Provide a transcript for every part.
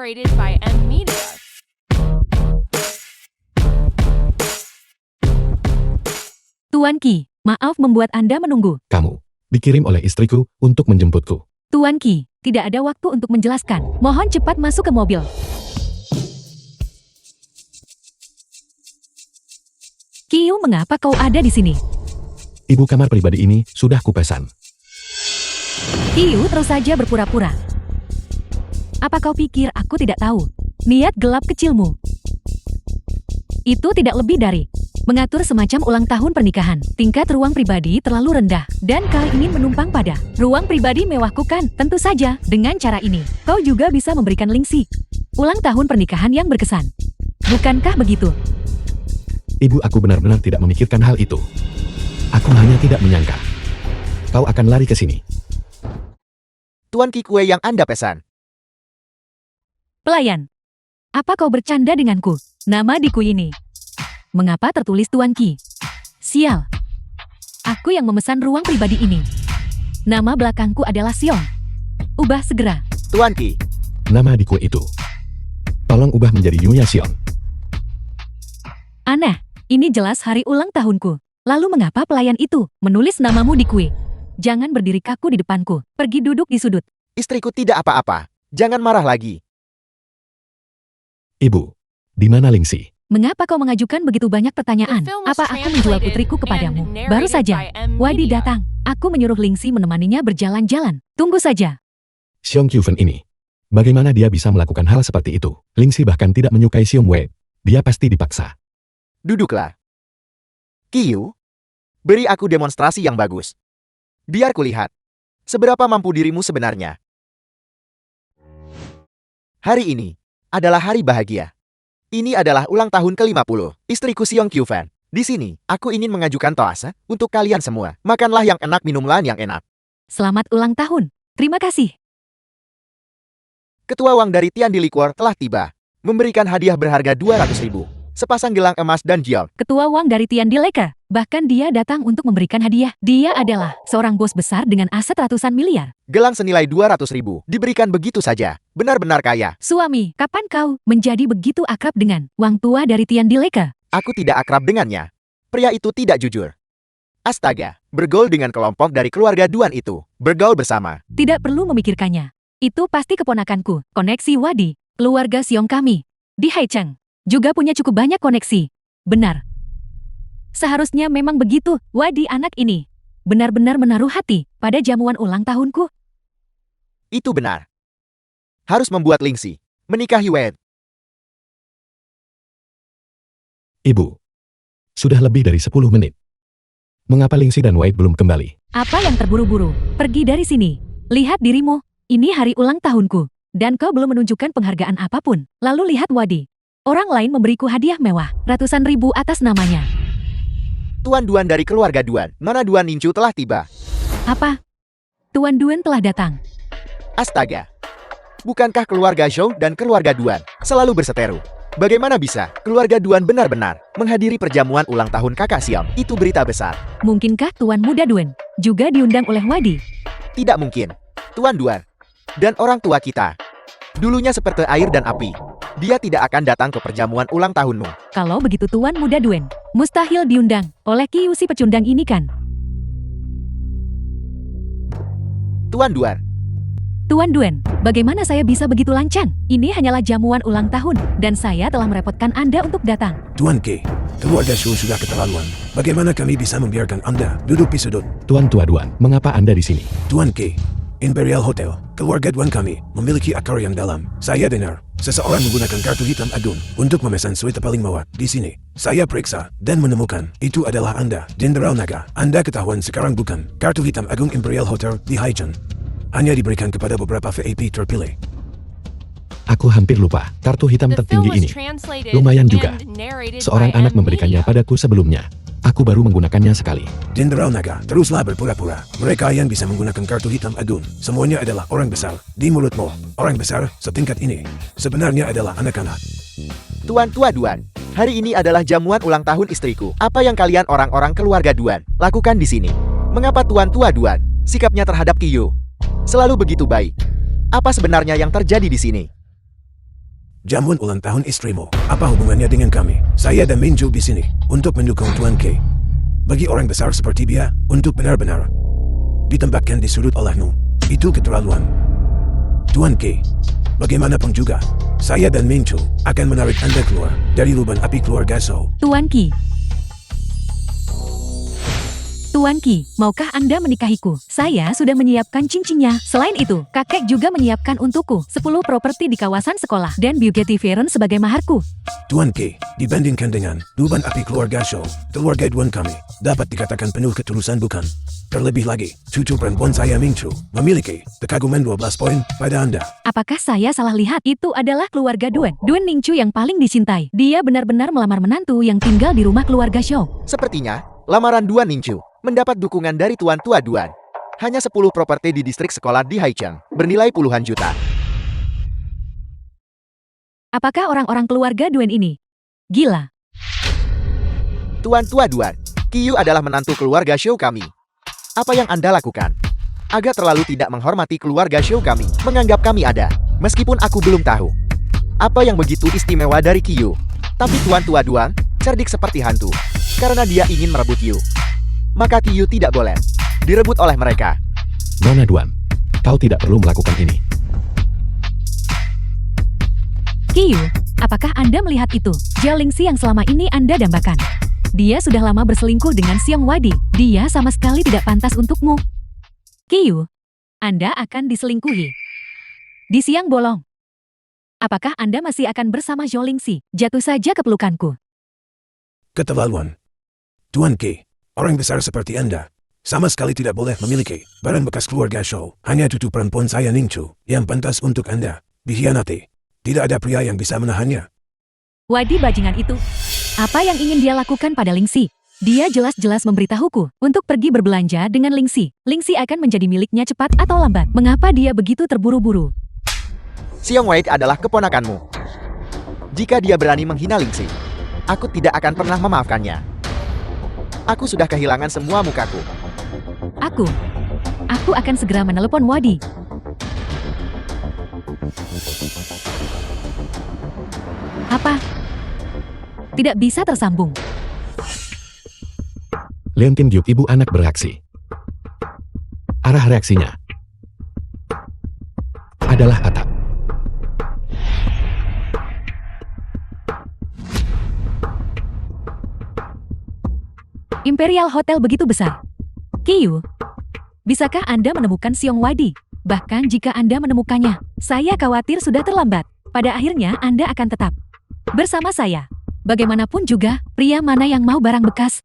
narrated by M Media. Tuan Qi, maaf membuat Anda menunggu. Kamu dikirim oleh istriku untuk menjemputku. Tuan Qi, tidak ada waktu untuk menjelaskan. Mohon cepat masuk ke mobil. Qiu, mengapa kau ada di sini? Ibu, kamar pribadi ini sudah kupesan. Qiu terus saja berpura-pura. Apa kau pikir aku tidak tahu? Niat gelap kecilmu. Itu tidak lebih dari mengatur semacam ulang tahun pernikahan. Tingkat ruang pribadi terlalu rendah, dan kau ingin menumpang pada ruang pribadi mewahku kan? Tentu saja, dengan cara ini, kau juga bisa memberikan Lingxi ulang tahun pernikahan yang berkesan. Bukankah begitu? Ibu, aku benar-benar tidak memikirkan hal itu. Aku hanya tidak menyangka kau akan lari ke sini. Tuan Qi, kue yang Anda pesan. Pelayan, apa kau bercanda denganku? Nama di kue ini. Mengapa tertulis Tuan Qi? Sial. Aku yang memesan ruang pribadi ini. Nama belakangku adalah Xiong. Ubah segera. Tuan Qi, Nama di kue itu tolong ubah menjadi Yuya Xiong. Aneh, ini jelas hari ulang tahunku. Lalu mengapa pelayan itu menulis namamu di kue? Jangan berdiri kaku di depanku. Pergi duduk di sudut. istriku tidak apa-apa. Jangan marah lagi. Ibu, di mana Lingxi? Mengapa kau mengajukan begitu banyak pertanyaan? The film was Apa aku menjual translated putriku kepadamu? and Baru narrated saja. by M Wadi Media. datang. Aku menyuruh Lingxi menemaninya berjalan-jalan. Tunggu saja. Xiong Qiufen ini. Bagaimana dia bisa melakukan hal seperti itu? Lingxi bahkan tidak menyukai Xiong Wei. Dia pasti dipaksa. Duduklah. Qiu, beri aku demonstrasi yang bagus. Biar kulihat seberapa mampu dirimu sebenarnya. Hari ini adalah hari bahagia. Ini adalah ulang tahun ke-50 istriku Xiong Qiufen. Di sini, aku ingin mengajukan toase untuk kalian semua. Makanlah yang enak, minumlah yang enak. Selamat ulang tahun. Terima kasih. Ketua Wang dari Tiandi Liquor telah tiba, memberikan hadiah berharga 200.000. Sepasang gelang emas dan jial. Ketua Wang dari Tiandi Liquor. Bahkan dia datang untuk memberikan hadiah. Dia adalah seorang bos besar dengan aset ratusan miliar. Gelang senilai 200.000 diberikan begitu saja. Benar-benar kaya. Suami, kapan kau menjadi begitu akrab dengan Wang tua dari Tiandi Liquor? Aku tidak akrab dengannya. Pria itu tidak jujur. Astaga, bergaul dengan kelompok dari keluarga Duan itu. Bergaul bersama. Tidak perlu memikirkannya. Itu pasti keponakanku. Koneksi Wadi, keluarga Xiong kami. Di Haicheng. Juga punya cukup banyak koneksi. Benar. Seharusnya memang begitu. Wadi anak ini benar-benar menaruh hati pada jamuan ulang tahunku. Itu benar. Harus membuat Lingxi menikahi Wei. Ibu, sudah lebih dari 10 menit. Mengapa Lingxi dan Wei belum kembali? Apa yang terburu-buru? Pergi dari sini. Lihat dirimu. Ini hari ulang tahunku. Dan kau belum menunjukkan penghargaan apapun. Lalu lihat Wadi. Orang lain memberiku hadiah mewah. Ratusan ribu atas namanya. Tuan Duan dari keluarga Duan. Nona Duan Ninju telah tiba. Apa? Tuan Duen telah datang. Astaga. Bukankah keluarga Zhou dan keluarga Duan selalu berseteru? Bagaimana bisa keluarga Duan benar-benar menghadiri perjamuan ulang tahun kakak Xiong? Itu berita besar. Mungkinkah Tuan Muda Duen juga diundang oleh Wadi? Tidak mungkin. Tuan Duan dan orang tua kita dulunya seperti air dan api. Dia tidak akan datang ke perjamuan ulang tahunmu. Kalau begitu Tuan Muda Duen mustahil diundang oleh Qiu si pecundang ini kan? Tuan Duan, Tuan Duen, bagaimana saya bisa begitu lancang? Ini hanyalah jamuan ulang tahun, dan saya telah merepotkan Anda untuk datang. Tuan Qi, keluarga Shu sudah keterlaluan. Bagaimana kami bisa membiarkan Anda duduk di sudut? Tuan Tua Duan, mengapa Anda di sini? Tuan Qi, Imperial Hotel, keluarga Duan kami memiliki akar yang dalam. Saya dengar seseorang menggunakan kartu hitam agung untuk memesan suite paling mewah di sini. Saya periksa dan menemukan itu adalah Anda, Jenderal Naga. Anda ketahuan sekarang bukan? Kartu hitam agung Imperial Hotel di Haicheng hanya diberikan kepada beberapa VIP terpilih. Aku hampir lupa, kartu hitam The film tertinggi was ini. translated Lumayan juga. and narrated Seorang by anak M memberikannya Media. padaku sebelumnya. Aku baru menggunakannya sekali. Jenderal Naga, teruslah berpura-pura. Mereka yang bisa menggunakan kartu hitam agung, semuanya adalah orang besar. Di mulutmu, orang besar setingkat ini sebenarnya adalah anak-anak. Tuan Tua Duan, hari ini adalah jamuan ulang tahun istriku. Apa yang kalian orang-orang keluarga Duan lakukan di sini? Mengapa Tuan Tua Duan sikapnya terhadap Qiu selalu begitu baik? Apa sebenarnya yang terjadi di sini? Jamuan ulang tahun istrimu. Apa hubungannya dengan kami? Saya dan Minju di sini untuk mendukung Tuan K. Bagi orang besar seperti dia, untuk benar-benar ditempatkan di sudut olehmu, itu keterlaluan. Tuan K, bagaimanapun juga, saya dan Minju akan menarik Anda keluar dari lubang api keluarga So. Tuan Ki. Tuan Ki, maukah Anda menikahiku? Saya sudah menyiapkan cincinnya. Selain itu, kakek juga menyiapkan untukku 10 properti di kawasan sekolah dan Bugatti Veyron sebagai maharku. Tuan K, dibandingkan dengan lubang api keluarga So, keluarga Tuan kami dapat dikatakan penuh ketulusan bukan? Terlebih lagi, cucu perempuan saya Mingchu memiliki kekaguman 12 poin pada Anda. Apakah saya salah lihat? Itu adalah keluarga Duen. Duen Ningchu yang paling dicintai. Dia benar-benar melamar menantu yang tinggal di rumah keluarga Xiao. Sepertinya, lamaran Duan Ningchu mendapat dukungan dari Tuan Tua Duan. Hanya 10 properti di distrik sekolah di Haicheng, bernilai puluhan juta. Apakah orang-orang keluarga Duen ini gila? Tuan Tua Duan, Kiyu adalah menantu keluarga Xiao kami. Apa yang Anda lakukan? Agak terlalu tidak menghormati keluarga Xiao kami, menganggap kami ada. Meskipun aku belum tahu apa yang begitu istimewa dari Kiyu. Tapi Tuan Tua Duan, cerdik seperti hantu. Karena dia ingin merebut Yu. Maka Kiyu tidak boleh direbut oleh mereka. Nona Duan, kau tidak perlu melakukan ini. Kiyu, apakah Anda melihat itu? Jiao Lingxi yang selama ini Anda dambakan. Dia sudah lama berselingkuh dengan Xiong Wadi. Dia sama sekali tidak pantas untukmu. Kiyu, Anda akan diselingkuhi. Di siang bolong. Apakah Anda masih akan bersama Jiao Lingxi? Jatuh saja ke pelukanku. Keterlaluan. Tuan K, orang besar seperti Anda sama sekali tidak boleh memiliki barang bekas keluarga Shaw. Hanya cucu perempuan saya Ningchu yang pantas untuk Anda dikhianati. Tidak ada pria yang bisa menahannya. Wadi bajingan itu. Apa yang ingin dia lakukan pada Lingxi? Dia jelas-jelas memberitahuku untuk pergi berbelanja dengan Lingxi. Lingxi akan menjadi miliknya cepat atau lambat. Mengapa dia begitu terburu-buru? Xiong Wei adalah keponakanmu. Jika dia berani menghina Lingxi, aku tidak akan pernah memaafkannya. Aku sudah kehilangan semua mukaku. Aku akan segera menelepon Wadi. Apa? Tidak bisa tersambung. Leon Kim Gyuk ibu anak bereaksi. Arah reaksinya adalah atap. Imperial Hotel begitu besar. Kiyu, bisakah Anda menemukan Xiong Wadi? Bahkan jika Anda menemukannya, saya khawatir sudah terlambat. Pada akhirnya Anda akan tetap bersama saya. Bagaimanapun juga, pria mana yang mau barang bekas?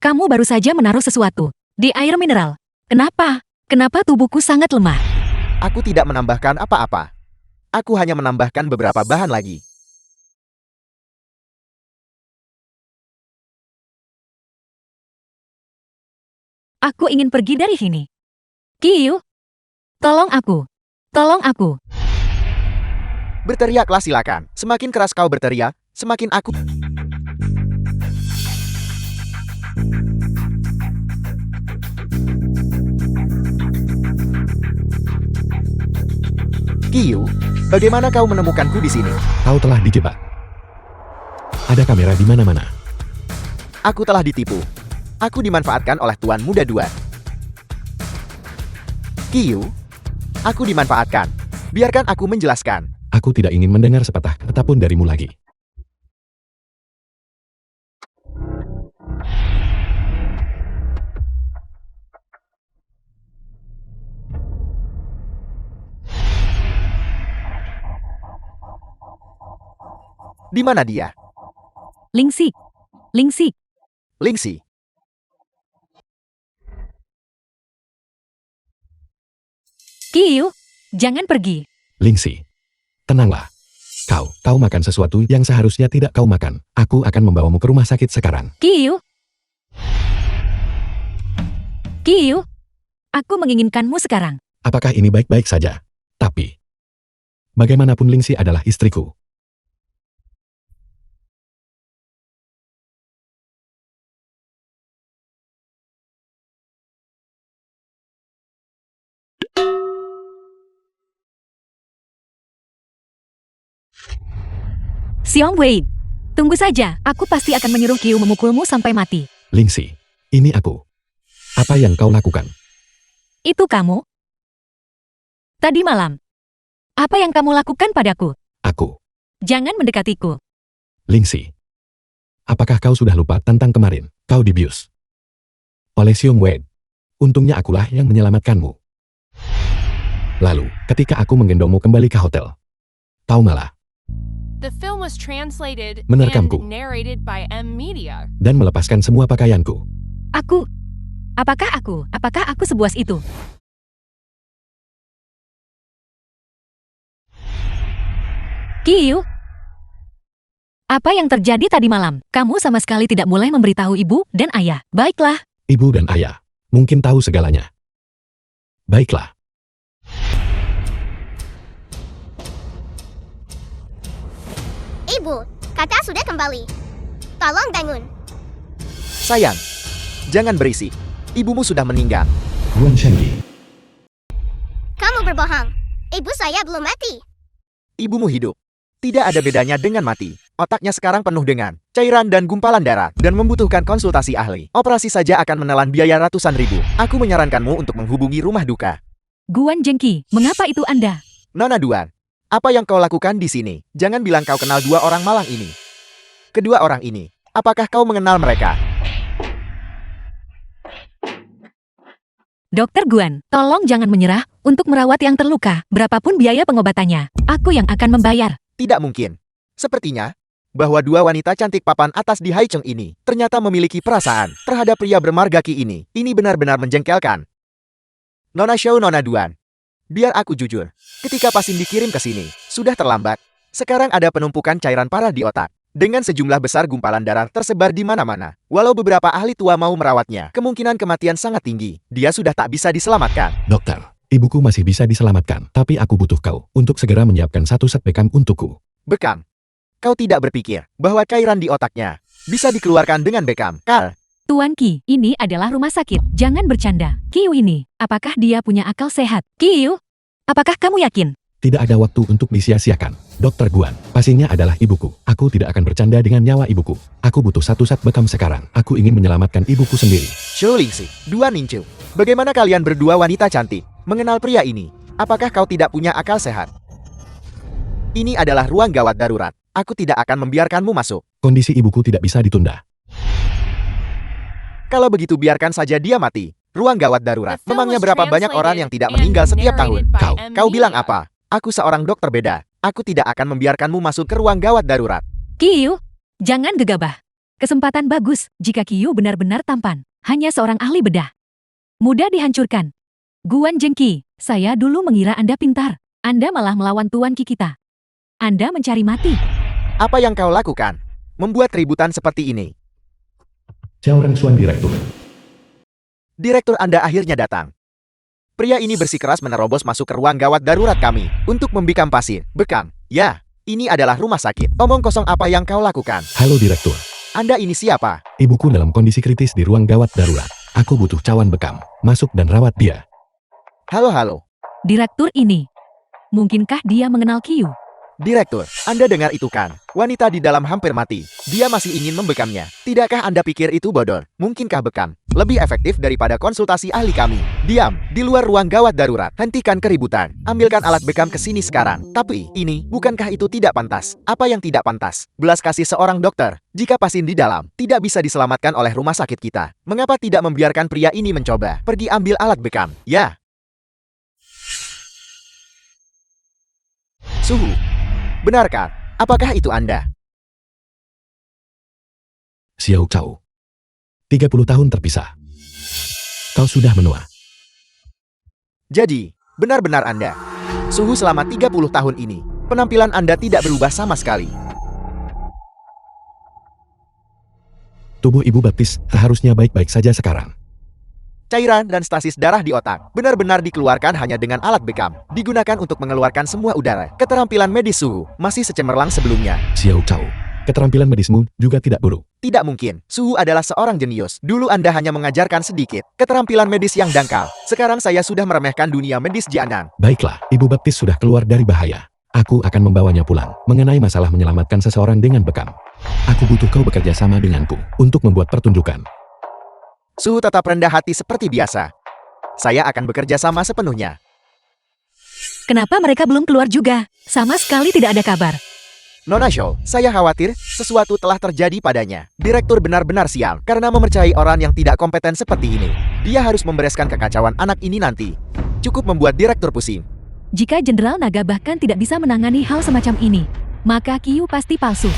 Kamu baru saja menaruh sesuatu di air mineral. Kenapa? Kenapa tubuhku sangat lemah? Aku tidak menambahkan apa-apa. Aku hanya menambahkan beberapa bahan lagi. Aku ingin pergi dari sini. Kiyu, tolong aku. Tolong aku. Berteriaklah silakan. Semakin keras kau berteriak, semakin aku... Kiyu, bagaimana kau menemukanku di sini? Kau telah dijebak. Ada kamera di mana-mana. Aku telah ditipu. Aku dimanfaatkan oleh Tuan Muda Dua. Kiyu, aku dimanfaatkan. Biarkan aku menjelaskan. Aku tidak ingin mendengar sepatah kata pun darimu lagi. Di mana dia? Lingxi. Lingxi. Lingxi. Kiyu, jangan pergi. Lingxi, tenanglah. Kau makan sesuatu yang seharusnya tidak kau makan. Aku akan membawamu ke rumah sakit sekarang. Kiyu. Kiyu, aku menginginkanmu sekarang. Apakah ini baik-baik saja? Tapi, bagaimanapun Lingxi adalah istriku. Xiong Wei, tunggu saja. Aku pasti akan menyuruh Qiu memukulmu sampai mati. Lingxi, ini aku. Apa yang kau lakukan? Itu kamu? Tadi malam. Apa yang kamu lakukan padaku? Aku. Jangan mendekatiku. Lingxi. Apakah kau sudah lupa tentang kemarin? Kau dibius oleh Xiong Wei. Untungnya akulah yang menyelamatkanmu. Lalu, ketika aku menggendongmu kembali ke hotel, kau malah The film was translated Menerkamku. and narrated by M Media. dan melepaskan semua pakaianku. Apakah aku sebuas itu? Qiu, apa yang terjadi tadi malam? Kamu sama sekali tidak mulai memberitahu ibu dan ayah. Baiklah, Ibu dan ayah mungkin tahu segalanya. Baiklah. Ibu, kakak sudah kembali. Tolong bangun. Sayang, jangan berisik. Ibumu sudah meninggal. Guan Shenyi. Kamu berbohong. Ibu saya belum mati. Ibumu hidup. Tidak ada bedanya dengan mati. Otaknya sekarang penuh dengan cairan dan gumpalan darah dan membutuhkan konsultasi ahli. Operasi saja akan menelan biaya ratusan ribu. Aku menyarankanmu untuk menghubungi rumah duka. Guan Zhengqi, mengapa itu Anda? Nona Duan, apa yang kau lakukan di sini? Jangan bilang kau kenal dua orang malang ini. Kedua orang ini, apakah kau mengenal mereka? Dokter Guan, tolong jangan menyerah untuk merawat yang terluka. Berapapun biaya pengobatannya, aku yang akan membayar. Tidak mungkin. Sepertinya bahwa dua wanita cantik papan atas di Haicheng ini ternyata memiliki perasaan terhadap pria bermarga Qi ini. Ini benar-benar menjengkelkan. Nona Xiao, Nona Duan, biar aku jujur. Ketika Pasin dikirim ke sini, sudah terlambat. Sekarang ada penumpukan cairan parah di otak. Dengan sejumlah besar gumpalan darah tersebar di mana-mana. Walau beberapa ahli tua mau merawatnya, kemungkinan kematian sangat tinggi. Dia sudah tak bisa diselamatkan. Dokter, ibuku masih bisa diselamatkan, tapi aku butuh kau untuk segera menyiapkan satu set bekam untukku. Bekam. Kau tidak berpikir bahwa cairan di otaknya bisa dikeluarkan dengan bekam, Kal? Tuan Qi, ini adalah rumah sakit. Jangan bercanda. Qiu ini, apakah dia punya akal sehat? Qiu, apakah kamu yakin? Tidak ada waktu untuk disia-siakan. Dokter Guan, pasiennya adalah ibuku. Aku tidak akan bercanda dengan nyawa ibuku. Aku butuh satu set bekam sekarang. Aku ingin menyelamatkan ibuku sendiri. Xiao Lingxi, Duan Ningqiu. Bagaimana kalian berdua wanita cantik mengenal pria ini? Apakah kau tidak punya akal sehat? Ini adalah ruang gawat darurat. Aku tidak akan membiarkanmu masuk. Kondisi ibuku tidak bisa ditunda. Kalau begitu biarkan saja dia mati. Ruang gawat darurat. The film Memangnya was berapa banyak orang yang tidak translated meninggal and setiap tahun? narrated by Kau- M Kau bilang Media. apa? Aku seorang dokter beda. Aku tidak akan membiarkanmu masuk ke ruang gawat darurat. Qiu, jangan gegabah. Kesempatan bagus jika Qiu benar-benar tampan. Hanya seorang ahli bedah. Mudah dihancurkan. Guan Zhengqi, saya dulu mengira Anda pintar. Anda malah melawan Tuan Qi kita. Anda mencari mati. Apa yang kau lakukan? Membuat ributan seperti ini. Xiao Rengsuan Direktur. Direktur Anda akhirnya datang. Pria ini bersikeras menerobos masuk ke ruang gawat darurat kami untuk membikam pasien. Bekam. Ya, ini adalah rumah sakit. Omong kosong apa yang kau lakukan? Halo Direktur. Anda ini siapa? Ibuku dalam kondisi kritis di ruang gawat darurat. Aku butuh cawan bekam. Masuk dan rawat dia. Halo. Direktur ini. Mungkinkah dia mengenal Qiu? Direktur, Anda dengar itu kan? Wanita di dalam hampir mati. Dia masih ingin membekamnya. Tidakkah Anda pikir itu bodor? Mungkinkah bekam lebih efektif daripada konsultasi ahli kami? Diam, di luar ruang gawat darurat. Hentikan keributan. Ambilkan alat bekam ke sini sekarang. Tapi, ini, bukankah itu tidak pantas? Apa yang tidak pantas? Belas kasih seorang dokter. Jika pasien di dalam, tidak bisa diselamatkan oleh rumah sakit kita. Mengapa tidak membiarkan pria ini mencoba? Pergi ambil alat bekam. Ya. Suhu. Benarkah? Apakah itu Anda? Xiao Cao. 30 tahun terpisah. Kau sudah menua. Jadi, benar-benar Anda. Suhu selama 30 tahun ini, penampilan Anda tidak berubah sama sekali. Tubuh Ibu Baptis seharusnya baik-baik saja sekarang. Cairan dan stasis darah di otak benar-benar dikeluarkan hanya dengan alat bekam. Digunakan untuk mengeluarkan semua udara. Keterampilan medis Suhu masih secemerlang sebelumnya. Xiao Cao. Keterampilan medismu juga tidak buruk. Tidak mungkin. Suhu adalah seorang jenius. Dulu Anda hanya mengajarkan sedikit keterampilan medis yang dangkal. Sekarang saya sudah meremehkan dunia medis Jianan. Baiklah, Ibu Baptis sudah keluar dari bahaya. Aku akan membawanya pulang. Mengenai masalah menyelamatkan seseorang dengan bekam. Aku butuh kau bekerja sama denganku untuk membuat pertunjukan. Suhu tetap rendah hati seperti biasa. Saya akan bekerja sama sepenuhnya. Kenapa mereka belum keluar juga? Sama sekali tidak ada kabar. Nona Shaw, saya khawatir sesuatu telah terjadi padanya. Direktur benar-benar sial karena mempercayai orang yang tidak kompeten seperti ini. Dia harus membereskan kekacauan anak ini nanti. Cukup membuat direktur pusing. Jika Jenderal Naga bahkan tidak bisa menangani hal semacam ini, maka Kyu pasti palsu.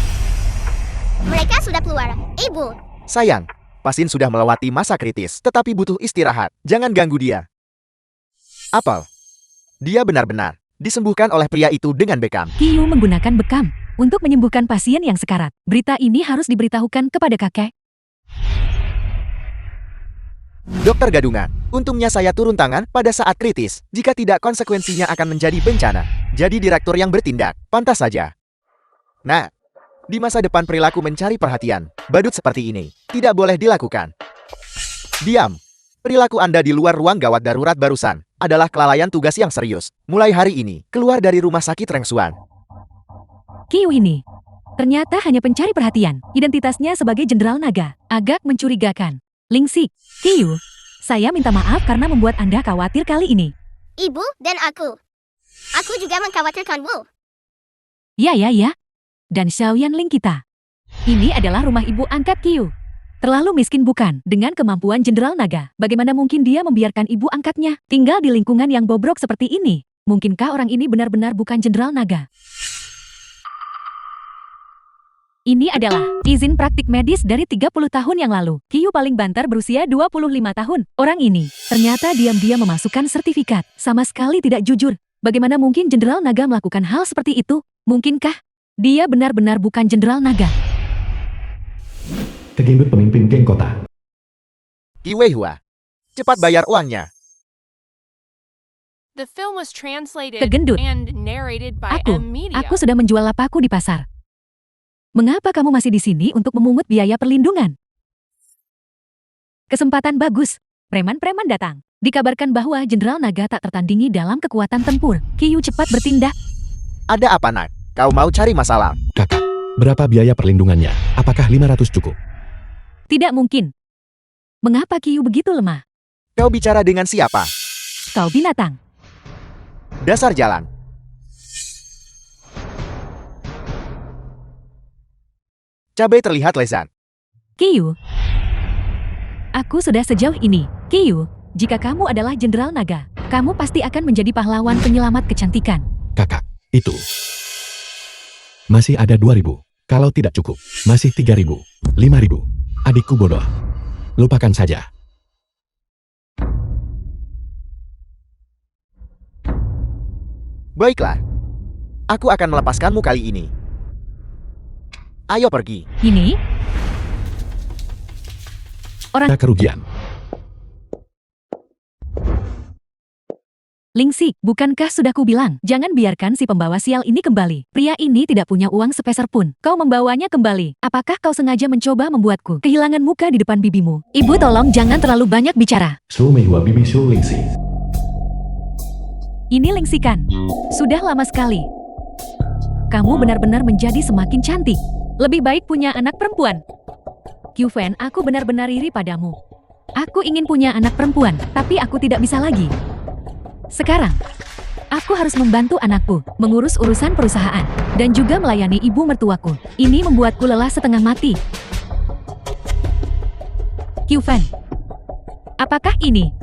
Mereka sudah keluar. Ibu, Sayang, Pasin sudah melewati masa kritis, tetapi butuh istirahat. Jangan ganggu dia. Apel. Dia benar-benar disembuhkan oleh pria itu dengan bekam. Kyu menggunakan bekam untuk menyembuhkan pasien yang sekarat. Berita ini harus diberitahukan kepada kakek. Dokter gadungan, untungnya saya turun tangan pada saat kritis. Jika tidak, konsekuensinya akan menjadi bencana. Jadi direktur yang bertindak, pantas saja. Nah, di masa depan perilaku mencari perhatian, badut seperti ini, tidak boleh dilakukan. Diam. Perilaku Anda di luar ruang gawat darurat barusan adalah kelalaian tugas yang serius. Mulai hari ini, keluar dari rumah sakit Rengsuan. Kyu ini ternyata hanya pencari perhatian. Identitasnya sebagai Jenderal Naga agak mencurigakan. Lingsik, Kyu, saya minta maaf karena membuat Anda khawatir kali ini. ibu, dan aku. Aku juga mengkhawatirkanmu. Ya. Dan Xiaoyan Ling kita. Ini adalah rumah ibu angkat Kyu. Terlalu miskin bukan? Dengan kemampuan Jenderal Naga, bagaimana mungkin dia membiarkan ibu angkatnya tinggal di lingkungan yang bobrok seperti ini? Mungkinkah orang ini benar-benar bukan Jenderal Naga? Ini adalah izin praktik medis dari 30 tahun yang lalu. Kyu paling banter berusia 25 tahun. Orang ini ternyata diam-diam memasukkan sertifikat. Sama sekali tidak jujur. Bagaimana mungkin Jenderal Naga melakukan hal seperti itu? Mungkinkah dia benar-benar bukan Jenderal Naga? Kegendut pemimpin geng kota. Kiweihua, cepat bayar uangnya. The film was translated Kegendut. and narrated by M Media. Aku sudah menjual lapaku di pasar. Mengapa kamu masih di sini untuk memungut biaya perlindungan? Kesempatan bagus. Preman-preman datang. Dikabarkan bahwa Jenderal Naga tak tertandingi dalam kekuatan tempur. Kyu cepat bertindak. Ada apa, nak? Kau mau cari masalah? Kakak, berapa biaya perlindungannya? Apakah 500 cukup? Tidak mungkin. Mengapa Kyu begitu lemah? Kau bicara dengan siapa? Kau binatang. Dasar jalan. Cabai terlihat lezat. Kyu. Aku sudah sejauh ini. Kyu, jika kamu adalah Jenderal Naga, kamu pasti akan menjadi pahlawan penyelamat kecantikan. Kakak, itu. Masih ada 2.000. Kalau tidak cukup, masih 3.000. 5.000. Adikku bodoh. Lupakan saja. Baiklah. Aku akan melepaskanmu kali ini. Ayo pergi. Ini? Ada kerugian. Lingsik, bukankah sudah kubilang, jangan biarkan si pembawa sial ini kembali. Pria ini tidak punya uang sepeser pun. Kau membawanya kembali. Apakah kau sengaja mencoba membuatku kehilangan muka di depan bibimu? Ibu tolong jangan terlalu banyak bicara. Su Meihua Bibi Su Lingxi. Ini Lingsikan. Sudah lama sekali. Kamu benar-benar menjadi semakin cantik. Lebih baik punya anak perempuan. Qfen, aku benar-benar iri padamu. Aku ingin punya anak perempuan, tapi aku tidak bisa lagi. Sekarang, aku harus membantu anakku, mengurus urusan perusahaan, dan juga melayani ibu mertuaku. Ini membuatku lelah setengah mati. Qfen, apakah ini?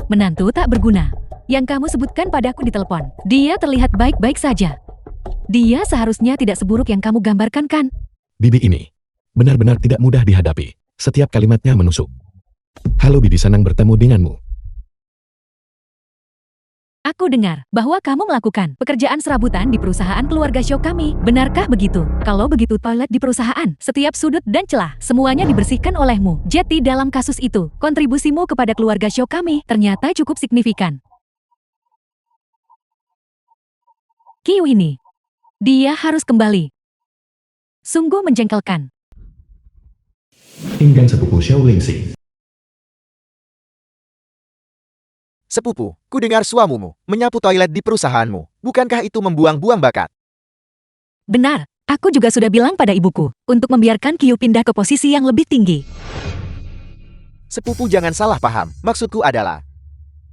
Menantu tak berguna. Yang kamu sebutkan padaku di telepon. Dia terlihat baik-baik saja. Dia seharusnya tidak seburuk yang kamu gambarkan, kan? Bibi ini benar-benar tidak mudah dihadapi. Setiap kalimatnya menusuk. Halo Bibi, senang bertemu denganmu. Aku dengar bahwa kamu melakukan pekerjaan serabutan di perusahaan keluarga Shaw kami. Benarkah begitu? Kalau begitu, toilet di perusahaan, setiap sudut dan celah, semuanya dibersihkan olehmu. Jadi dalam kasus itu, kontribusimu kepada keluarga Shaw kami ternyata cukup signifikan. Kyu ini, dia harus kembali. Sungguh menjengkelkan. Inggan sepupu Xiao Lingxi. Sepupu, ku dengar suamimu menyapu toilet di perusahaanmu. Bukankah itu membuang-buang bakat? Benar, aku juga sudah bilang pada ibuku untuk membiarkan Kiyu pindah ke posisi yang lebih tinggi. Sepupu jangan salah paham. Maksudku adalah,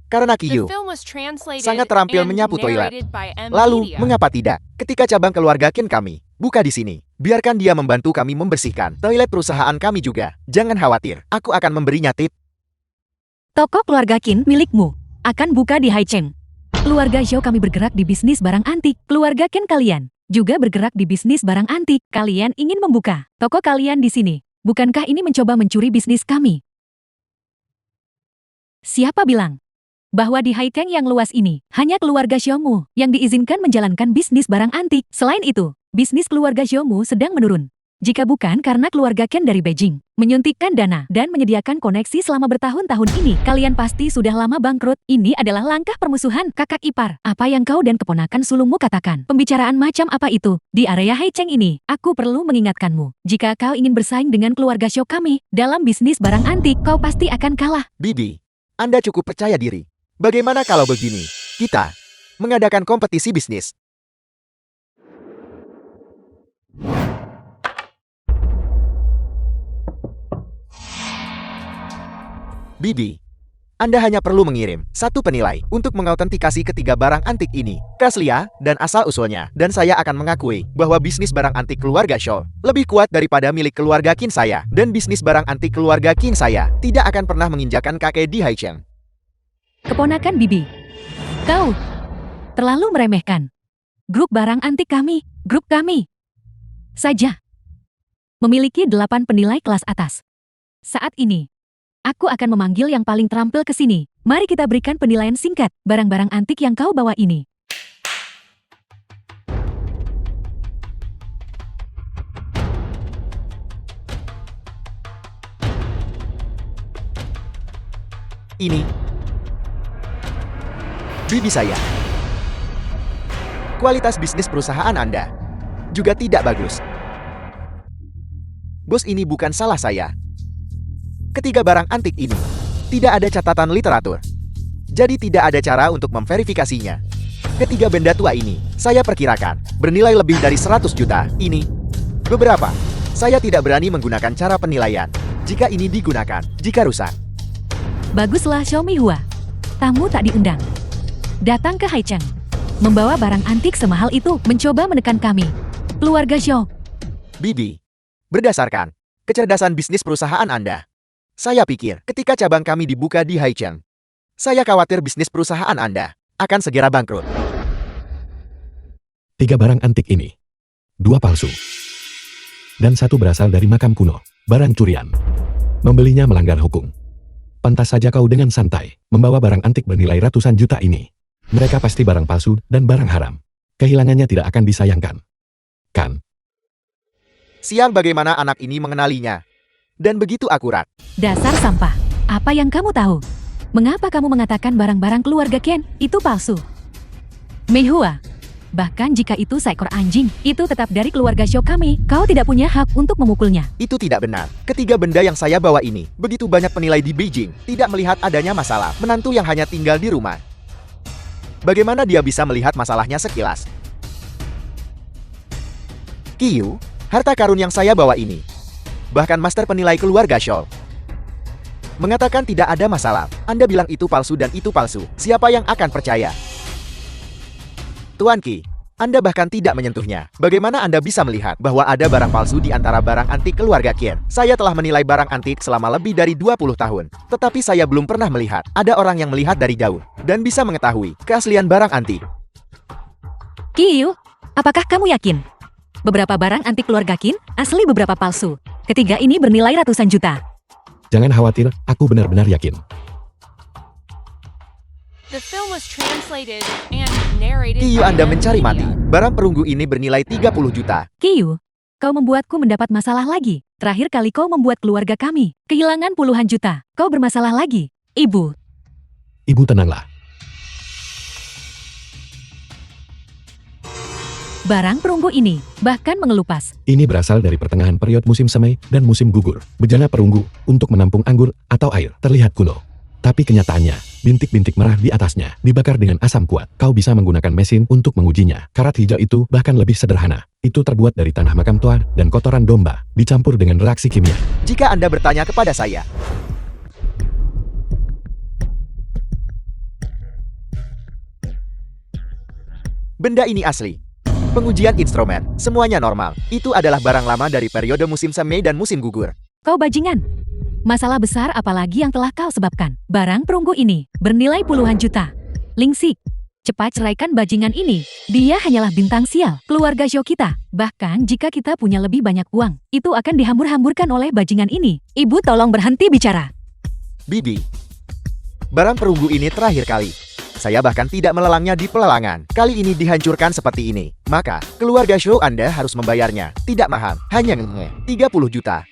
karena The Kiyu film was translated sangat terampil and menyapu toilet. narrated by M. Lalu, Media. mengapa tidak? Ketika cabang keluarga Kin kami buka di sini, biarkan dia membantu kami membersihkan toilet perusahaan kami juga. Jangan khawatir, aku akan memberinya tip. Toko keluarga Qin milikmu akan buka di Haicheng. Keluarga Zhou kami bergerak di bisnis barang antik. Keluarga Qin kalian juga bergerak di bisnis barang antik. Kalian ingin membuka toko kalian di sini. Bukankah ini mencoba mencuri bisnis kami? Siapa bilang bahwa di Haicheng yang luas ini hanya keluarga Xiaomu yang diizinkan menjalankan bisnis barang antik? Selain itu, bisnis keluarga Xiaomu sedang menurun. Jika bukan karena keluarga Ken dari Beijing menyuntikkan dana dan menyediakan koneksi selama bertahun-tahun ini, kalian pasti sudah lama bangkrut. Ini adalah langkah permusuhan kakak ipar. Apa yang kau dan keponakan sulungmu katakan? Pembicaraan macam apa itu? Di area Haicheng ini, aku perlu mengingatkanmu. Jika kau ingin bersaing dengan keluarga Xiao kami dalam bisnis barang antik, kau pasti akan kalah. Bibi, Anda cukup percaya diri. Bagaimana kalau begini? Kita mengadakan kompetisi bisnis. Bibi, Anda hanya perlu mengirim satu penilai untuk mengautentikasi ketiga barang antik ini, keaslian dan asal-usulnya, dan saya akan mengakui bahwa bisnis barang antik keluarga Shaw lebih kuat daripada milik keluarga Qin saya, dan bisnis barang antik keluarga Qin saya tidak akan pernah menginjakan kaki di Haicheng. Keponakan Bibi, kau terlalu meremehkan grup barang antik kami. Grup kami saja memiliki 8 penilai kelas atas. Saat ini, aku akan memanggil yang paling terampil ke sini. Mari kita berikan penilaian singkat barang-barang antik yang kau bawa ini. Ini Bibi saya. Kualitas bisnis perusahaan Anda juga tidak bagus. Bos, ini bukan salah saya. Ketiga barang antik ini tidak ada catatan literatur. Jadi tidak ada cara untuk memverifikasinya. Ketiga benda tua ini, saya perkirakan bernilai lebih dari 100 juta. Ini beberapa. Saya tidak berani menggunakan cara penilaian jika ini digunakan, jika rusak. Baguslah Xiaomi Hua. Tamu tak diundang datang ke Haicheng membawa barang antik semahal itu, mencoba menekan kami. Keluarga Xiao. Bibi, berdasarkan kecerdasan bisnis perusahaan Anda, saya pikir ketika cabang kami dibuka di Haicheng, saya khawatir bisnis perusahaan Anda akan segera bangkrut. 3 barang antik ini, 2 palsu, dan 1 berasal dari makam kuno, barang curian. Membelinya melanggar hukum. Pantas saja kau dengan santai membawa barang antik bernilai ratusan juta ini. Mereka pasti barang palsu dan barang haram. Kehilangannya tidak akan disayangkan. Kan? Siang bagaimana anak ini mengenalinya. Dan begitu akurat. Dasar sampah. Apa yang kamu tahu? Mengapa kamu mengatakan barang-barang keluarga Ken itu palsu? Mei Hua, bahkan jika itu seekor anjing, itu tetap dari keluarga Xiao kami. Kau tidak punya hak untuk memukulnya. Itu tidak benar. Ketiga benda yang saya bawa ini, begitu banyak penilai di Beijing, tidak melihat adanya masalah. Menantu yang hanya tinggal di rumah. Bagaimana dia bisa melihat masalahnya sekilas? Kiyu, harta karun yang saya bawa ini, bahkan master penilai keluarga Shaw mengatakan tidak ada masalah. Anda bilang itu palsu dan itu palsu. Siapa yang akan percaya? Tuan Qi, Anda bahkan tidak menyentuhnya. Bagaimana Anda bisa melihat bahwa ada barang palsu di antara barang antik keluarga Qin? Saya telah menilai barang antik selama lebih dari 20 tahun. Tetapi saya belum pernah melihat ada orang yang melihat dari jauh dan bisa mengetahui keaslian barang antik. Kiyu, apakah kamu yakin? Beberapa barang antik keluarga Qin asli, beberapa palsu. Ketiga ini bernilai ratusan juta. Jangan khawatir, aku benar-benar yakin. The film was translated and narrated Kiyu, by Anda M. mencari mati. Media. Barang perunggu ini bernilai 30 juta. Kiyu, kau membuatku mendapat masalah lagi. Terakhir kali kau membuat keluarga kami kehilangan puluhan juta. Kau bermasalah lagi. Ibu, Ibu tenanglah. barang perunggu ini bahkan mengelupas. Ini berasal dari pertengahan periode musim semai dan musim gugur. Bejana perunggu untuk menampung anggur atau air terlihat kuno. Tapi kenyataannya, bintik-bintik merah di atasnya dibakar dengan asam kuat. Kau bisa menggunakan mesin untuk mengujinya. Karat hijau itu bahkan lebih sederhana. Itu terbuat dari tanah makam tua dan kotoran domba, dicampur dengan reaksi kimia. Jika Anda bertanya kepada saya, benda ini asli. Pengujian instrumen, semuanya normal. Itu adalah barang lama dari periode musim semi dan musim gugur. Kau bajingan. Masalah besar apalagi yang telah kau sebabkan. Barang perunggu ini bernilai puluhan juta. Lingsik, cepat ceraikan bajingan ini. Dia hanyalah bintang sial, keluarga show kita. Bahkan jika kita punya lebih banyak uang, itu akan dihambur-hamburkan oleh bajingan ini. Ibu tolong berhenti bicara. Bibi, barang perunggu ini terakhir kali. Saya bahkan tidak melelangnya di pelelangan. Kali ini dihancurkan seperti ini. Maka, keluarga show Anda harus membayarnya. Tidak mahal, hanya 30 juta.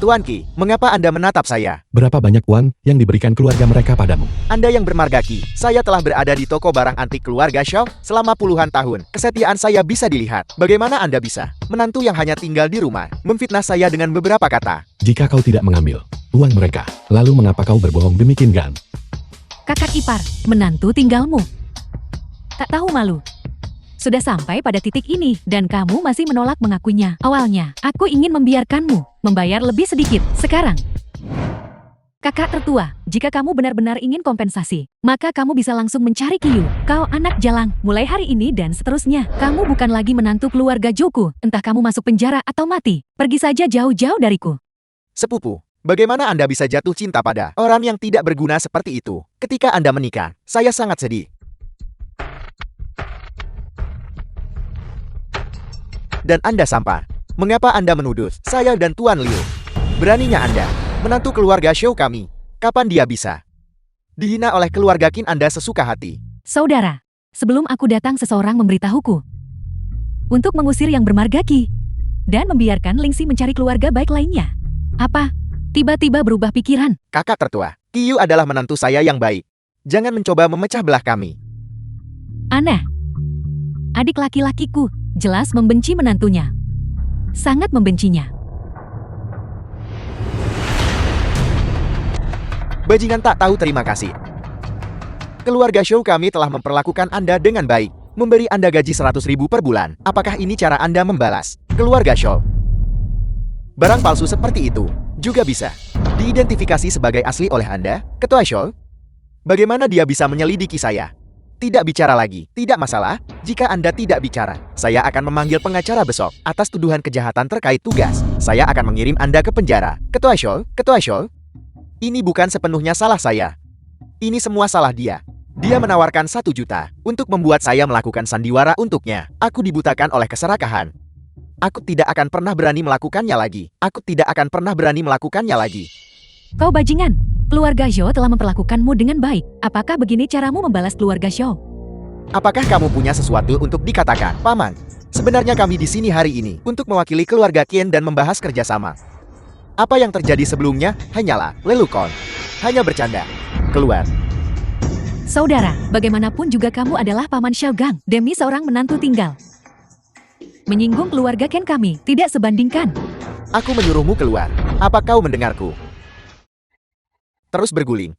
Tuan Ki, mengapa Anda menatap saya? Berapa banyak uang yang diberikan keluarga mereka padamu? Anda yang bermarga Ki, saya telah berada di toko barang antik keluarga Shaw selama puluhan tahun. Kesetiaan saya bisa dilihat. Bagaimana Anda bisa? Menantu yang hanya tinggal di rumah, memfitnah saya dengan beberapa kata. Jika kau tidak mengambil uang mereka, lalu mengapa kau berbohong demikian? Kakak ipar, menantu tinggalmu. Tak tahu malu. Sudah sampai pada titik ini, dan kamu masih menolak mengakuinya. Awalnya, aku ingin membiarkanmu membayar lebih sedikit. Sekarang, kakak tertua, jika kamu benar-benar ingin kompensasi, maka kamu bisa langsung mencari Kiyu. Kau anak jalang, mulai hari ini dan seterusnya. Kamu bukan lagi menantu keluarga Joku. Entah kamu masuk penjara atau mati. Pergi saja jauh-jauh dariku. Sepupu, bagaimana Anda bisa jatuh cinta pada orang yang tidak berguna seperti itu? Ketika Anda menikah, saya sangat sedih. Dan Anda sampah. Mengapa Anda menuduh saya dan Tuan Liu? Beraninya Anda menantu keluarga show kami. Kapan dia bisa dihina oleh keluarga Qin Anda sesuka hati? Saudara, sebelum aku datang seseorang memberitahuku untuk mengusir yang bermarga Qi dan membiarkan Lingxi mencari keluarga baik lainnya. Apa? Tiba-tiba berubah pikiran. Kakak tertua, Kiyu adalah menantu saya yang baik. Jangan mencoba memecah belah kami. Aneh. Adik laki-lakiku jelas membenci menantunya. Sangat membencinya. Bajingan tak tahu terima kasih. Keluarga show kami telah memperlakukan Anda dengan baik, memberi Anda gaji 100.000 per bulan. Apakah ini cara Anda membalas? Keluarga show. Barang palsu seperti itu juga bisa diidentifikasi sebagai asli oleh Anda, Ketua Show. Bagaimana dia bisa menyelidiki saya? Tidak bicara lagi, tidak masalah. Jika Anda tidak bicara, saya akan memanggil pengacara besok atas tuduhan kejahatan terkait tugas. Saya akan mengirim Anda ke penjara. Ketua Show. Ini bukan sepenuhnya salah saya. Ini semua salah dia. Dia menawarkan 1 juta untuk membuat saya melakukan sandiwara untuknya. Aku dibutakan oleh keserakahan. Aku tidak akan pernah berani melakukannya lagi. Kau bajingan. Keluarga Zhou telah memperlakukanmu dengan baik. Apakah begini caramu membalas keluarga Zhou? Apakah kamu punya sesuatu untuk dikatakan, Paman? Sebenarnya kami di sini hari ini untuk mewakili keluarga Qin dan membahas kerjasama. Apa yang terjadi sebelumnya hanyalah lelukon. Hanya bercanda. Keluar. Saudara, bagaimanapun juga kamu adalah Paman Xiaogang demi seorang menantu tinggal. Menyinggung keluarga Qin kami tidak sebandingkan. Aku menyuruhmu keluar. Apa kau mendengarku? Terus berguling.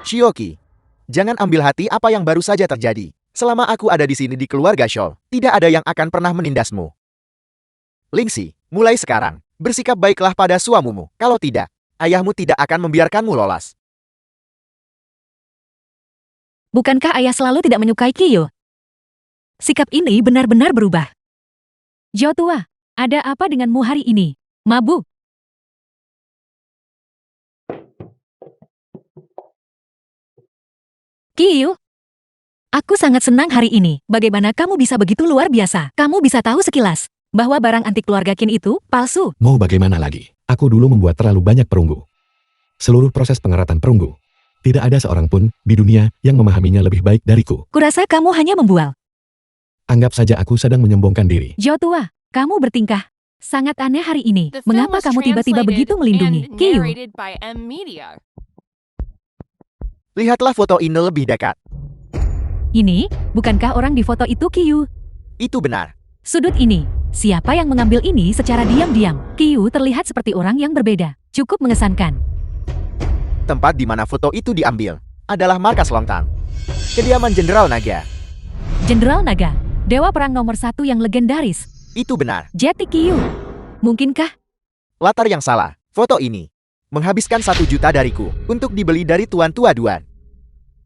Shioki, jangan ambil hati apa yang baru saja terjadi. Selama aku ada di sini di keluarga Shaw, tidak ada yang akan pernah menindasmu. Lingxi, mulai sekarang, bersikap baiklah pada suamimu. Kalau tidak, ayahmu tidak akan membiarkanmu lolos. Bukankah ayah selalu tidak menyukai Kiyu? Sikap ini benar-benar berubah. Zhou tua, ada apa denganmu hari ini? Mabuk? Kiyu, aku sangat senang hari ini. Bagaimana kamu bisa begitu luar biasa? Kamu bisa tahu sekilas bahwa barang antik keluarga Qin itu palsu. Mau bagaimana lagi? Aku dulu membuat terlalu banyak perunggu. Seluruh proses pengeratan perunggu. Tidak ada seorang pun di dunia yang memahaminya lebih baik dariku. Kurasa kamu hanya membual. Anggap saja aku sedang menyombongkan diri. Zhou tua, kamu bertingkah sangat aneh hari ini. The film Mengapa was kamu tiba-tiba translated begitu melindungi and Kiyu? narrated by M Media. Lihatlah foto ini lebih dekat. Ini, bukankah orang di foto itu Kiyu? Itu benar. Sudut ini, Siapa yang mengambil ini secara diam-diam? Kyu terlihat seperti orang yang berbeda. Cukup mengesankan. Tempat di mana foto itu diambil adalah markas Longtang, kediaman Jenderal Naga. Jenderal Naga, dewa perang nomor 1 yang legendaris. Itu benar. Jeti Kyu. Mungkinkah? Latar yang salah. Foto ini menghabiskan 1 juta dariku untuk dibeli dari Tuan Tua Duan.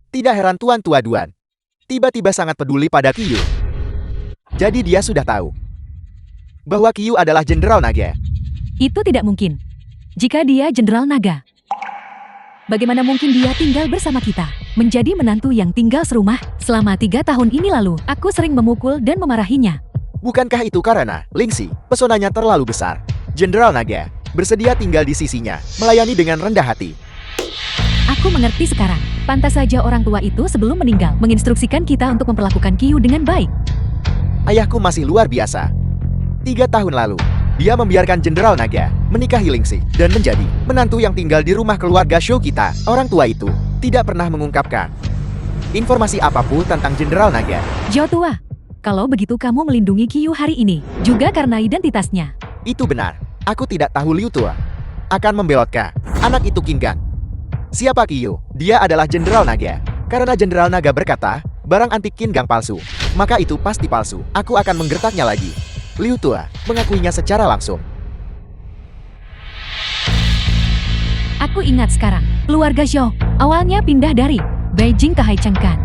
Tidak heran Tuan Tua Duan tiba-tiba sangat peduli pada Kyu. Jadi dia sudah tahu bahwa Kyu adalah Jenderal Naga. Itu tidak mungkin. Jika dia Jenderal Naga, bagaimana mungkin dia tinggal bersama kita? Menjadi menantu yang tinggal serumah selama 3 tahun ini lalu, aku sering memukul dan memarahinya. Bukankah itu karena Lingxi pesonanya terlalu besar? Jenderal Naga bersedia tinggal di sisinya, melayani dengan rendah hati. Aku mengerti sekarang. Pantas saja orang tua itu sebelum meninggal menginstruksikan kita untuk memperlakukan Kyu dengan baik. Ayahku masih luar biasa. 3 tahun lalu, dia membiarkan Jenderal Naga menikahi Lingxi dan menjadi menantu yang tinggal di rumah keluarga Shou kita. Orang tua itu tidak pernah mengungkapkan informasi apapun tentang Jenderal Naga. Jo tua, kalau begitu kamu melindungi Kyu hari ini, juga karena identitasnya. Itu benar. Aku tidak tahu Liu Tua akan membelotkan anak itu King Gang. Siapa Kyu? Dia adalah Jenderal Naga. Karena Jenderal Naga berkata, barang antik King Gang palsu, maka itu pasti palsu. Aku akan menggertaknya lagi. Liu Tua mengakuinya secara langsung. Aku ingat sekarang, keluarga Zhou awalnya pindah dari Beijing ke Haichengkan.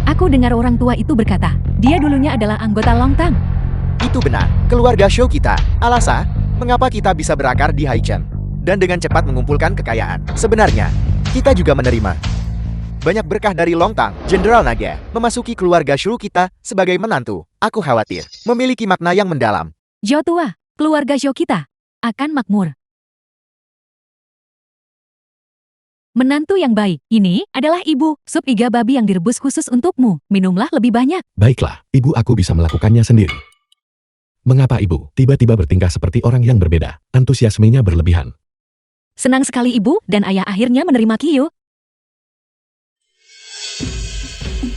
Aku dengar orang tua itu berkata, dia dulunya adalah anggota Longtang. Itu benar. Keluarga Shou kita. Alasan, mengapa kita bisa berakar di Haicheng dan dengan cepat mengumpulkan kekayaan. Sebenarnya, kita juga menerima banyak berkah dari Longtang. Jenderal Naga memasuki keluarga Shou kita sebagai menantu. Aku khawatir memiliki makna yang mendalam. Jo tua, keluarga Zhou kita akan makmur. Menantu yang baik, ini adalah ibu, sup iga babi yang direbus khusus untukmu. Minumlah lebih banyak. Baiklah, ibu aku bisa melakukannya sendiri. Mengapa ibu tiba-tiba bertingkah seperti orang yang berbeda? Antusiasmenya berlebihan. Senang sekali ibu dan ayah akhirnya menerima Kyu.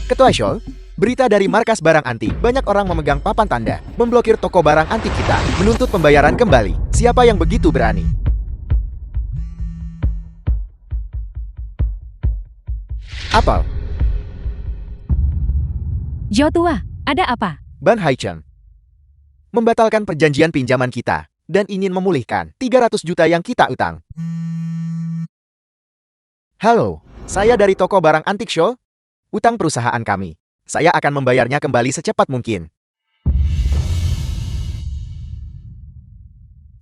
Ketua Shou, berita dari markas barang antik. Banyak orang memegang papan tanda, memblokir toko barang antik kita, menuntut pembayaran kembali. Siapa yang begitu berani? Apel, Jo tua, ada apa? Ban Haicheng membatalkan perjanjian pinjaman kita dan ingin memulihkan 300 juta yang kita utang. Halo, saya dari toko barang antik Shou. Utang perusahaan kami. Saya akan membayarnya kembali secepat mungkin.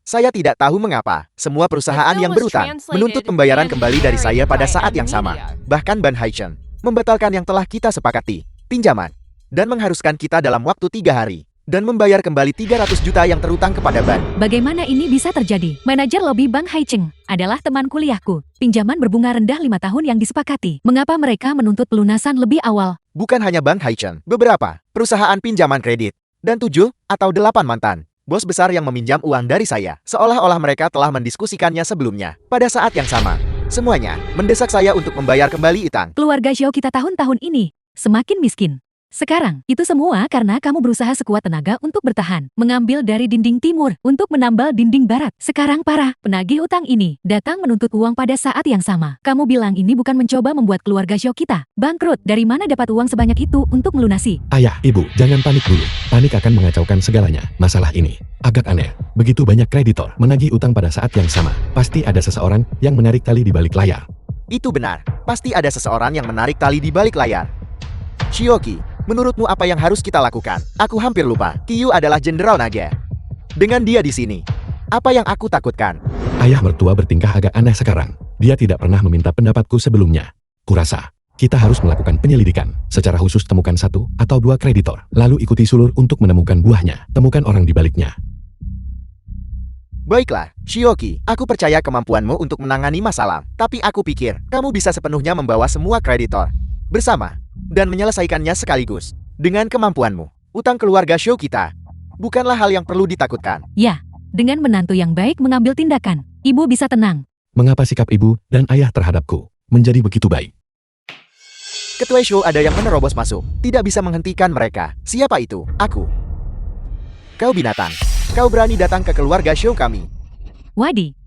Saya tidak tahu mengapa semua perusahaan yang berutang menuntut pembayaran kembali dari saya pada saat yang sama. Bahkan Ban Haicheng membatalkan yang telah kita sepakati, pinjaman, dan mengharuskan kita dalam waktu 3 hari dan membayar kembali 300 juta yang terutang kepada Ban. Bagaimana ini bisa terjadi? Manajer lobi Bank Haicheng adalah teman kuliahku. Pinjaman berbunga rendah 5 tahun yang disepakati. Mengapa mereka menuntut pelunasan lebih awal? Bukan hanya Bank Haicheng, beberapa perusahaan pinjaman kredit, dan 7 atau 8 mantan bos besar yang meminjam uang dari saya, seolah-olah mereka telah mendiskusikannya sebelumnya. Pada saat yang sama, semuanya mendesak saya untuk membayar kembali utang. Keluarga Zhou kita tahun-tahun ini semakin miskin. Sekarang, itu semua karena kamu berusaha sekuat tenaga untuk bertahan, mengambil dari dinding timur untuk menambal dinding barat. Sekarang para penagih utang ini datang menuntut uang pada saat yang sama. Kamu bilang ini bukan mencoba membuat keluarga Zhou kita bangkrut. Dari mana dapat uang sebanyak itu untuk melunasi? Ayah, ibu, jangan panik dulu. Panik akan mengacaukan segalanya. Masalah ini agak aneh. Begitu banyak kreditor menagih utang pada saat yang sama. Pasti ada seseorang yang menarik tali di balik layar. Itu benar. Pasti ada seseorang yang menarik tali di balik layar. Shioki, menurutmu apa yang harus kita lakukan? Aku hampir lupa. Kyu adalah Jenderal Naga. Dengan dia di sini, apa yang aku takutkan? Ayah mertua bertingkah agak aneh sekarang. Dia tidak pernah meminta pendapatku sebelumnya. Kurasa, kita harus melakukan penyelidikan. Secara khusus temukan 1 atau 2 kreditor. Lalu ikuti sulur untuk menemukan buahnya. Temukan orang di baliknya. Baiklah, Shioki, aku percaya kemampuanmu untuk menangani masalah. Tapi aku pikir, kamu bisa sepenuhnya membawa semua kreditor bersama dan menyelesaikannya sekaligus. Dengan kemampuanmu, utang keluarga Shou kita bukanlah hal yang perlu ditakutkan. Ya, dengan menantu yang baik mengambil tindakan, ibu bisa tenang. Mengapa sikap ibu dan ayah terhadapku menjadi begitu baik? Ketua Shou ada yang menerobos masuk. Tidak bisa menghentikan mereka. Siapa itu? Aku. Kau binatang. Kau berani datang ke keluarga show kami. Wadi.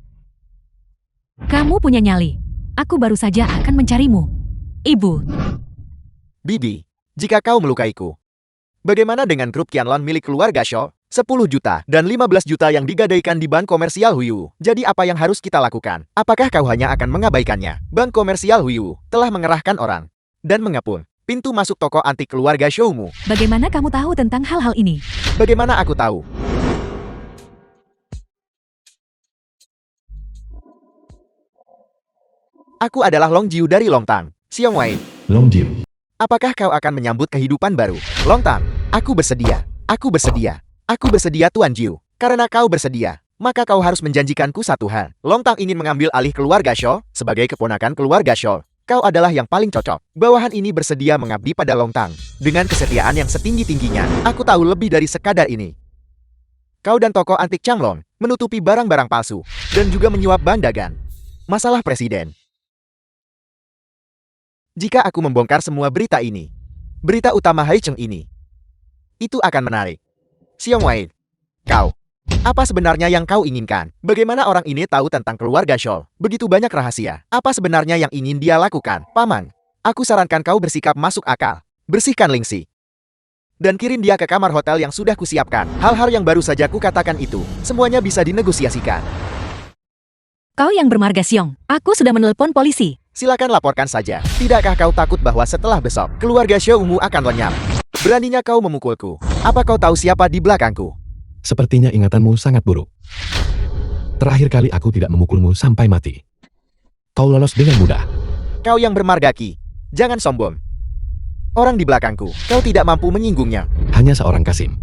Kamu punya nyali. Aku baru saja akan mencarimu. Ibu. Bibi, jika kau melukaiku, bagaimana dengan grup Qianlong milik keluarga Shaw? 10 juta dan 15 juta yang digadaikan di bank komersial Huiyu. Jadi apa yang harus kita lakukan? Apakah kau hanya akan mengabaikannya? Bank komersial Huiyu telah mengerahkan orang dan mengepung pintu masuk toko antik keluarga Showmu. Bagaimana kamu tahu tentang hal-hal ini? Bagaimana aku tahu? Aku adalah Long Jiu dari Long Tang. Xiong Wei, Long Jiu. apakah kau akan menyambut kehidupan baru? Long Tang, aku bersedia. Aku bersedia. Aku bersedia Tuan Jiu. Karena kau bersedia, maka kau harus menjanjikanku satu hal. Long Tang ingin mengambil alih keluarga Shaw sebagai keponakan keluarga Shaw. Kau adalah yang paling cocok. Bawahan ini bersedia mengabdi pada Long Tang. Dengan kesetiaan yang setinggi-tingginya, aku tahu lebih dari sekadar ini. Kau dan toko antik Changlong menutupi barang-barang palsu dan juga menyuap bahan dagang. Masalah presiden. Jika aku membongkar semua berita ini, berita utama Haicheng ini, itu akan menarik. Xiong Wei, kau, apa sebenarnya yang kau inginkan? Bagaimana orang ini tahu tentang keluarga Shaw? Begitu banyak rahasia. Apa sebenarnya yang ingin dia lakukan? Paman, aku sarankan kau bersikap masuk akal. Bersihkan Lingxi. Dan kirim dia ke kamar hotel yang sudah kusiapkan. Hal-hal yang baru saja kukatakan itu, semuanya bisa dinegosiasikan. Kau yang bermarga Xiong, aku sudah menelepon polisi. Silakan laporkan saja. Tidakkah kau takut bahwa setelah besok, keluarga Xiaomu akan lenyap? Beraninya kau memukulku. Apa kau tahu siapa di belakangku? Sepertinya ingatanmu sangat buruk. Terakhir kali aku tidak memukulmu sampai mati. Kau lolos dengan mudah. Kau yang bermarga Qi, jangan sombong. Orang di belakangku, kau tidak mampu menyinggungnya. Hanya seorang Kasim.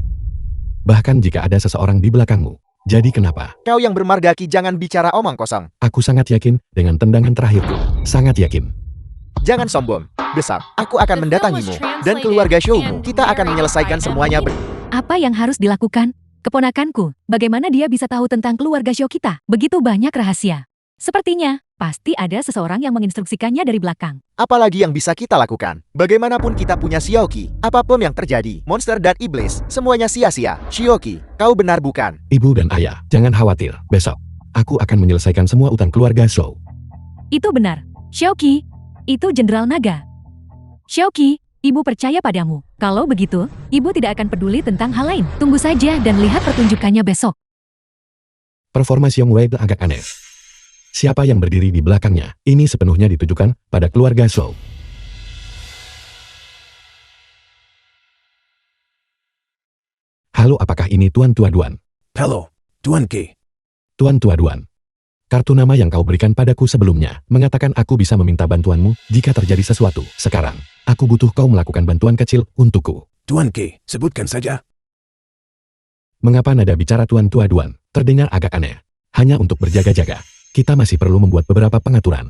Bahkan jika ada seseorang di belakangmu. Jadi kenapa? Kau yang bermarga Qi jangan bicara omong kosong. Aku sangat yakin dengan tendangan terakhirku. Sangat yakin. Jangan sombong. Besok, aku akan mendatangimu. Dan keluarga Xiaomu, kita akan menyelesaikan semuanya Apa yang harus dilakukan? Keponakanku, bagaimana dia bisa tahu tentang keluarga Xiao kita? Begitu banyak rahasia. Sepertinya, pasti ada seseorang yang menginstruksikannya dari belakang. Apalagi yang bisa kita lakukan? Bagaimanapun kita punya Xiaoqi. Apapun yang terjadi, monster dan iblis, semuanya sia-sia. Xiaoqi, kau benar bukan? Ibu dan ayah, jangan khawatir. Besok, aku akan menyelesaikan semua utang keluarga Shaw. Itu benar. Xiaoqi, itu Jenderal Naga. Xiaoqi, ibu percaya padamu. Kalau begitu, ibu tidak akan peduli tentang hal lain. Tunggu saja dan lihat pertunjukannya besok. Performa Xiong Wei agak aneh. Siapa yang berdiri di belakangnya? Ini sepenuhnya ditujukan pada keluarga Shaw. Halo, apakah ini Tuan Tuaduan? Hello, Tuan Qi. Tuan Tuaduan. Kartu nama yang kau berikan padaku sebelumnya mengatakan aku bisa meminta bantuanmu jika terjadi sesuatu. Sekarang, aku butuh kau melakukan bantuan kecil untukku. Tuan Qi, sebutkan saja. Mengapa nada bicara Tuan Tuaduan terdengar agak aneh? Hanya untuk berjaga-jaga. Kita masih perlu membuat beberapa pengaturan.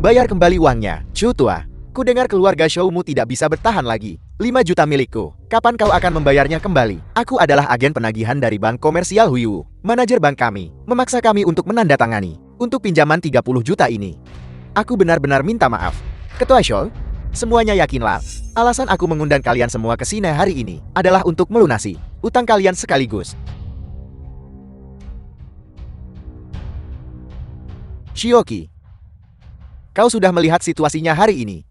Bayar kembali uangnya, Chu Tua. Kudengar keluarga Xiaomu tidak bisa bertahan lagi. 5 juta milikku. Kapan kau akan membayarnya kembali? Aku adalah agen penagihan dari bank komersial Huiyu. Manajer bank kami memaksa kami untuk menandatangani untuk pinjaman 30 juta ini. Aku benar-benar minta maaf. Ketua Shaw, semuanya yakinlah. Alasan aku mengundang kalian semua ke sini hari ini adalah untuk melunasi utang kalian sekaligus. Xiaoqi, kau sudah melihat situasinya hari ini.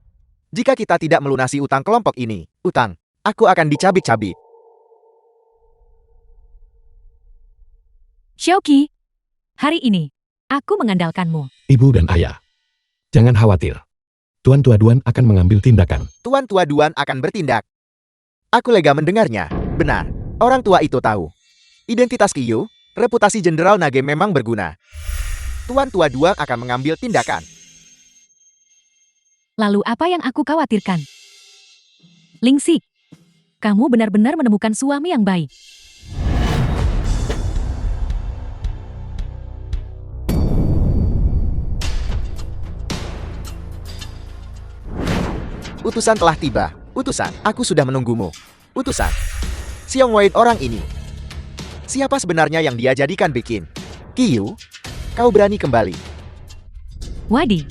Jika kita tidak melunasi utang kelompok ini, aku akan dicabik-cabik. Xiaoqi, hari ini, aku mengandalkanmu. Ibu dan ayah, jangan khawatir. Tuan Tuaduan akan mengambil tindakan. Tuan Tuaduan akan bertindak. Aku lega mendengarnya. Benar, orang tua itu tahu. Identitas Qiyu, reputasi Jenderal Nage memang berguna. Tuan Tuaduan akan mengambil tindakan. Lalu apa yang aku khawatirkan? Lingxi, kamu benar-benar menemukan suami yang baik. Utusan telah tiba. Utusan, aku sudah menunggumu. Utusan. Xiong Wei orang ini. Siapa sebenarnya yang dia jadikan bikin? Qiyu, kau berani kembali. Wadi.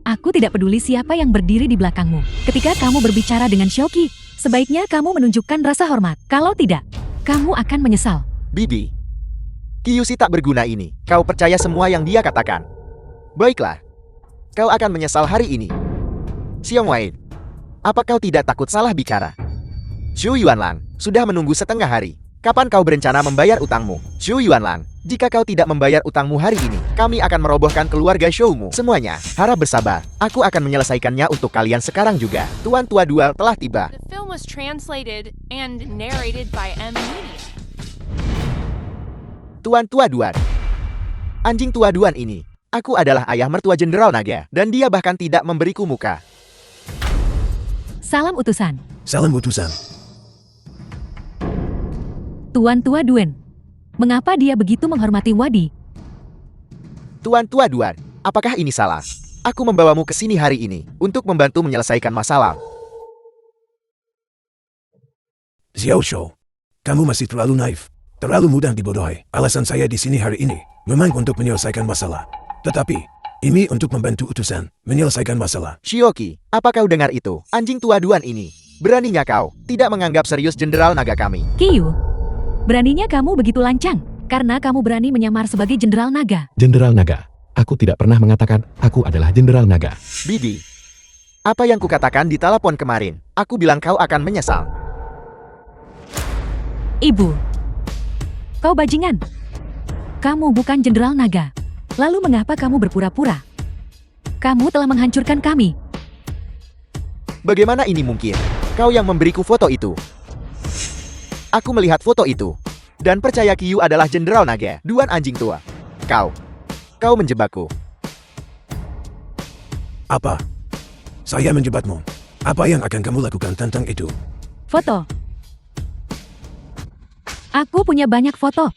Aku tidak peduli siapa yang berdiri di belakangmu. Ketika kamu berbicara dengan Xiaoqi, sebaiknya kamu menunjukkan rasa hormat. Kalau tidak, kamu akan menyesal. Bibi, Qiyu si tak berguna ini. Kau percaya semua yang dia katakan. Baiklah, kau akan menyesal hari ini. Xiong Wei, apa kau tidak takut salah bicara? Zhu Yuanlang sudah menunggu setengah hari. Kapan kau berencana membayar utangmu? Zhu Yuanlang, jika kau tidak membayar utangmu hari ini, kami akan merobohkan keluarga Shoumu semuanya. Harap bersabar, aku akan menyelesaikannya untuk kalian sekarang juga. Tuan Tua Duel telah tiba. The film was translated and narrated by M Media. Tuan Tua Duan. Anjing tua Duan ini. Aku adalah ayah mertua Jenderal Naga, dan dia bahkan tidak memberiku muka. Salam utusan. Salam utusan. Tuan Tua Duen. Mengapa dia begitu menghormati Wadi? Tuan Tua Duan, apakah ini salah? Aku membawamu ke sini hari ini untuk membantu menyelesaikan masalah. Xiao Shou, kamu masih terlalu naif. Terlalu mudah dibodohi. Alasan saya di sini hari ini memang untuk menyelesaikan masalah. Tetapi, ini untuk membantu utusan menyelesaikan masalah. Xiaoqi, apa kau dengar itu? Anjing tua Duan ini. Beraninya kau tidak menganggap serius Jenderal Naga kami. Qiyu, beraninya kamu begitu lancang karena kamu berani menyamar sebagai Jenderal Naga. Jenderal Naga. Aku tidak pernah mengatakan aku adalah Jenderal Naga. Bibi, apa yang kukatakan di telepon kemarin? Aku bilang kau akan menyesal. Ibu, kau bajingan. Kamu bukan Jenderal Naga. Lalu mengapa kamu berpura-pura? Kamu telah menghancurkan kami. Bagaimana ini mungkin? Kau yang memberiku foto itu. Aku melihat foto itu. Dan percaya Qiyu adalah Jenderal Naga. Duan anjing tua. Kau menjebakku. Apa? Saya menjebakmu. Apa yang akan kamu lakukan tentang itu? Foto. Aku punya banyak foto.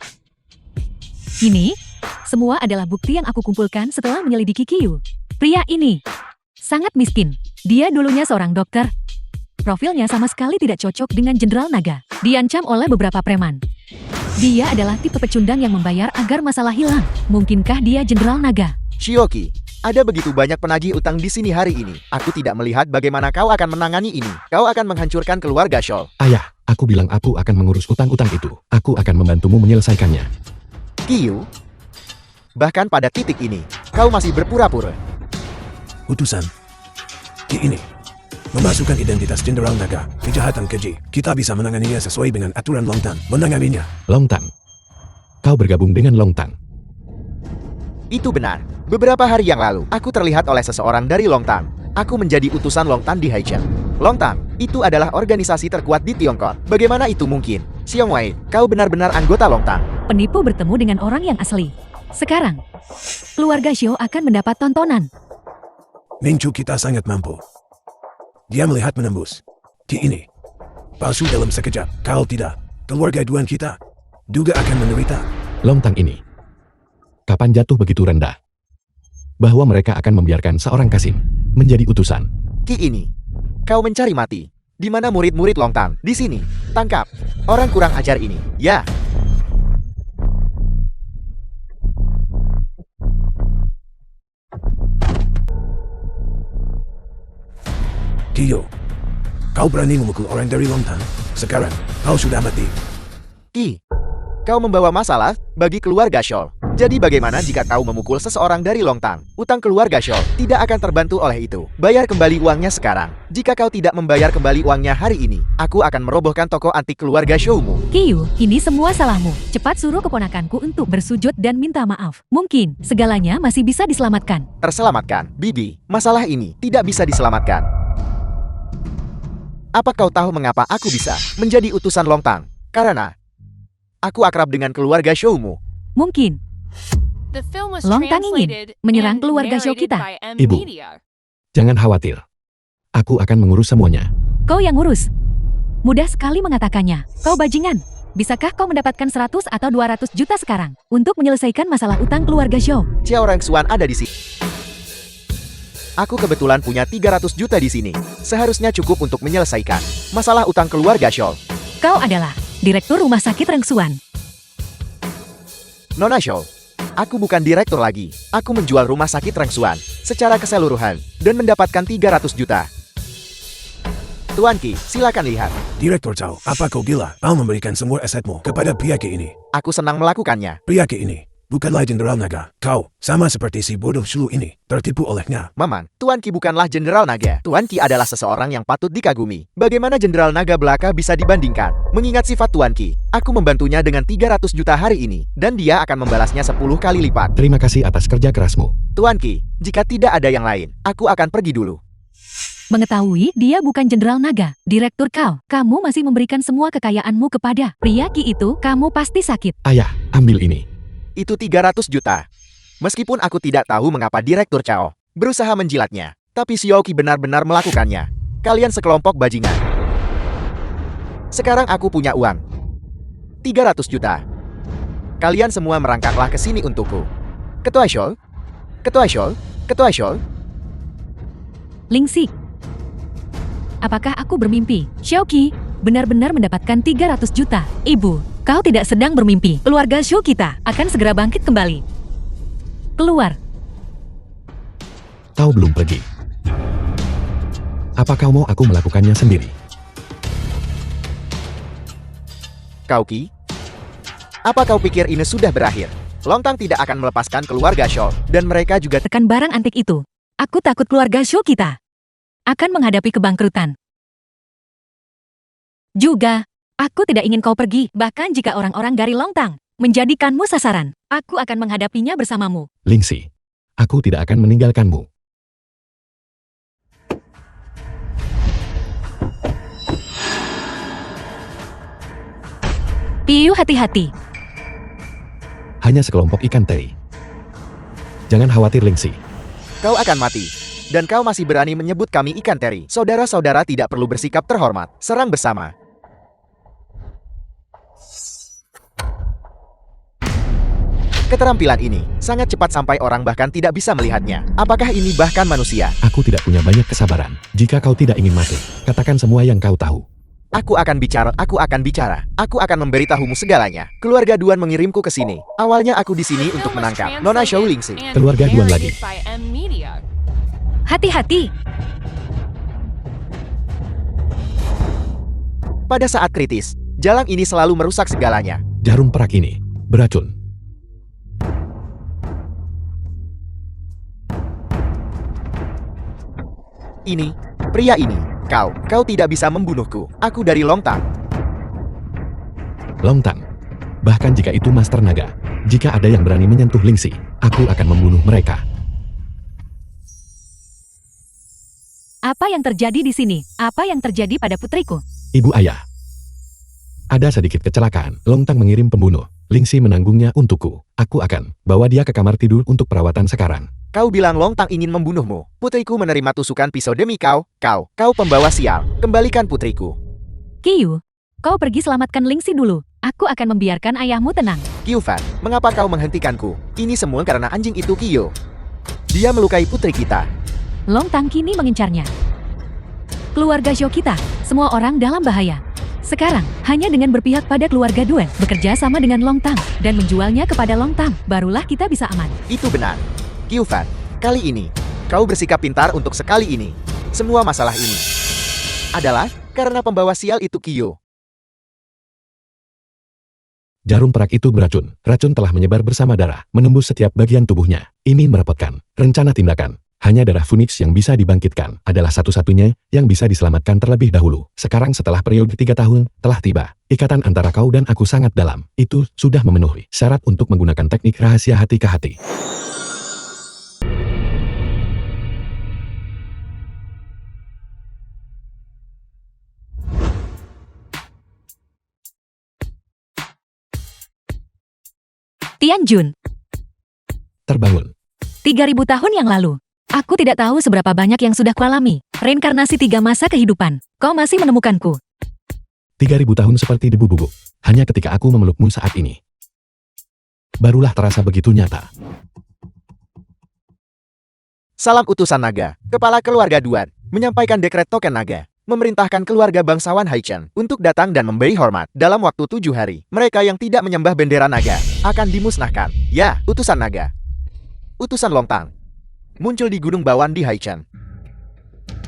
Ini semua adalah bukti yang aku kumpulkan setelah menyelidiki Qiyu. Pria ini sangat miskin. Dia dulunya seorang dokter. Profilnya sama sekali tidak cocok dengan Jenderal Naga. Diancam oleh beberapa preman. Dia adalah tipe pecundang yang membayar agar masalah hilang. Mungkinkah dia Jenderal Naga? Xiaoqi, ada begitu banyak penagih utang di sini hari ini. Aku tidak melihat bagaimana kau akan menangani ini. Kau akan menghancurkan keluarga Shou. Ayah, aku bilang aku akan mengurus utang-utang itu. Aku akan membantumu menyelesaikannya. Qiyu, bahkan pada titik ini, kau masih berpura-pura. Utusan. Ki ini. Memasukkan identitas Jenderal Naga. Kejahatan keji. Kita bisa menanganinya sesuai dengan aturan Longtan. Menanganinya. Longtan. Kau bergabung dengan Longtan. Itu benar. Beberapa hari yang lalu, aku terlihat oleh seseorang dari Longtan. Aku menjadi utusan Longtan di Haichen. Longtan, itu adalah organisasi terkuat di Tiongkok. Bagaimana itu mungkin? Xiong Wei, kau benar-benar anggota Longtan. Penipu bertemu dengan orang yang asli. Sekarang, keluarga Xiao akan mendapat tontonan. Mincu kita sangat mampu. Dia melihat menembus. Ki ini. Palsu dalam sekejap. Kalau tidak, keluarga Duan kita juga akan menderita. Longtang ini. Kapan jatuh begitu rendah? Bahwa mereka akan membiarkan seorang Kasim menjadi utusan. Ki ini, kau mencari mati. Di mana murid-murid Longtan? Di sini. Tangkap. Orang kurang ajar ini. Ya. Qiyu, kau berani memukul orang dari Longtan. Sekarang, kau sudah mati. Ki, kau membawa masalah bagi keluarga Shou. Jadi bagaimana jika kau memukul seseorang dari Longtan? Utang keluarga Shou tidak akan terbantu oleh itu. Bayar kembali uangnya sekarang. Jika kau tidak membayar kembali uangnya hari ini, aku akan merobohkan toko antik keluarga Shoumu. Qiyu, ini semua salahmu. Cepat suruh keponakanku untuk bersujud dan minta maaf. Mungkin segalanya masih bisa diselamatkan. Terselamatkan, Bibi. Masalah ini tidak bisa diselamatkan. Apa kau tahu mengapa aku bisa menjadi utusan Longtan? Karena aku akrab dengan keluarga Shoumu. Mungkin The film was Longtang ingin translated menyerang and keluarga Xiao narrated kita. by M Ibu. Media. Jangan khawatir. Aku akan mengurus semuanya. kau yang ngurus. Mudah sekali mengatakannya. Kau bajingan. Bisakah kau mendapatkan 100 atau 200 juta sekarang untuk menyelesaikan masalah utang keluarga Xiao? Xiao Rengxuan ada di sini. Aku kebetulan punya 300 juta di sini. Seharusnya cukup untuk menyelesaikan masalah utang keluarga Shou. Kau adalah Direktur Rumah Sakit Rengsuan. Nona Show. Aku bukan direktur lagi. Aku menjual rumah sakit Rengsuan secara keseluruhan dan mendapatkan 300 juta. Tuan Ki, silakan lihat. Direktur Chow, apa kau gila? Kau memberikan semua asetmu kepada pria Ki ini. Aku senang melakukannya. Pria Ki ini bukanlah Jenderal Naga. Kau, sama seperti si bodoh Shulu ini, tertipu olehnya. Maman, Tuan Ki bukanlah Jenderal Naga. Tuan Ki adalah seseorang yang patut dikagumi. Bagaimana Jenderal Naga belaka bisa dibandingkan? Mengingat sifat Tuan Ki, aku membantunya dengan 300 juta hari ini, dan dia akan membalasnya 10 kali lipat. Terima kasih atas kerja kerasmu. Tuan Ki, jika tidak ada yang lain, aku akan pergi dulu. Mengetahui dia bukan Jenderal Naga, Direktur Kau, kamu masih memberikan semua kekayaanmu kepada pria Ki itu, kamu pasti sakit. Ayah, ambil ini. Itu 300 juta. Meskipun aku tidak tahu mengapa Direktur Chao berusaha menjilatnya, tapi Xiaoqi benar-benar melakukannya. Kalian sekelompok bajingan. Sekarang aku punya uang. 300 juta. Kalian semua merangkaklah ke sini untukku. Ketua Shou? Ketua Shou? Ketua Shou? Lingxi. Apakah aku bermimpi? Xiaoqi benar-benar mendapatkan 300 juta. Ibu, kau tidak sedang bermimpi. Keluarga Shu kita akan segera bangkit kembali. Keluar. Kau belum pergi. Apa kau mau aku melakukannya sendiri? Kau Ki? Apa kau pikir ini sudah berakhir? Lontang tidak akan melepaskan keluarga Shou, dan mereka juga Tekan barang antik itu. Aku takut keluarga Shu kita akan menghadapi kebangkrutan. Juga, aku tidak ingin kau pergi, bahkan jika orang-orang dari Lontang menjadikanmu sasaran, aku akan menghadapinya bersamamu. Lingxi, aku tidak akan meninggalkanmu. Piyu, hati-hati. Hanya sekelompok ikan teri. Jangan khawatir, Lingxi. kau akan mati. Dan kau masih berani menyebut kami ikan teri. Saudara-saudara tidak perlu bersikap terhormat. Serang bersama. Keterampilan ini sangat cepat sampai orang bahkan tidak bisa melihatnya. Apakah ini bahkan manusia? Aku tidak punya banyak kesabaran. Jika kau tidak ingin mati, katakan semua yang kau tahu. Aku akan bicara. Aku akan memberitahumu segalanya. Keluarga Duan mengirimku ke sini. Awalnya aku di sini untuk menangkap Nona Shou Lingxi. Keluarga Duan lagi. Hati-hati. Pada saat kritis, jalan ini selalu merusak segalanya. Jarum perak ini beracun. Ini, pria ini, kau tidak bisa membunuhku. Aku dari Lontang. Lontang. Bahkan jika itu Master Naga, jika ada yang berani menyentuh Lingxi, aku akan membunuh mereka. Apa yang terjadi di sini? Apa yang terjadi pada putriku? Ibu ayah. Ada sedikit kecelakaan. Lontang mengirim pembunuh. Lingxi menanggungnya untukku. Aku akan bawa dia ke kamar tidur untuk perawatan sekarang. Kau bilang Lontang ingin membunuhmu. Putriku menerima tusukan pisau demi kau. Kau pembawa sial. Kembalikan putriku. Qiyu, kau pergi selamatkan Lingxi dulu. Aku akan membiarkan ayahmu tenang. Qiufan, mengapa kau menghentikanku? Ini semua karena anjing itu Qiu. Dia melukai putri kita. Lontang kini mengincarnya. Keluarga Zhou kita, semua orang dalam bahaya. Sekarang, hanya dengan berpihak pada keluarga Duan, bekerja sama dengan Lontang, dan menjualnya kepada Lontang, barulah kita bisa aman. Itu benar. Qiufan, kali ini, kau bersikap pintar untuk sekali ini. Semua masalah ini adalah karena pembawa sial itu Qiu. Jarum perak itu beracun. Racun telah menyebar bersama darah, menembus setiap bagian tubuhnya. Ini merepotkan. Rencana tindakan. Hanya darah Phoenix yang bisa dibangkitkan adalah satu-satunya yang bisa diselamatkan terlebih dahulu. Sekarang setelah periode 3 tahun telah tiba. Ikatan antara kau dan aku sangat dalam. Itu sudah memenuhi syarat untuk menggunakan teknik rahasia hati ke hati. Tianjun, Terbangun. 3000 tahun yang lalu. Aku tidak tahu seberapa banyak yang sudah kualami. Reinkarnasi 3 masa kehidupan. Kau masih menemukanku. 3000 tahun seperti debu bubuk. Hanya ketika aku memelukmu saat ini, barulah terasa begitu nyata. Salam utusan naga, kepala keluarga Duan, menyampaikan dekret token naga. memerintahkan keluarga bangsawan Haichen untuk datang dan memberi hormat. Dalam waktu 7 hari, mereka yang tidak menyembah bendera naga akan dimusnahkan. Ya, utusan naga. Utusan Longtang muncul di Gunung Bawan di Haichen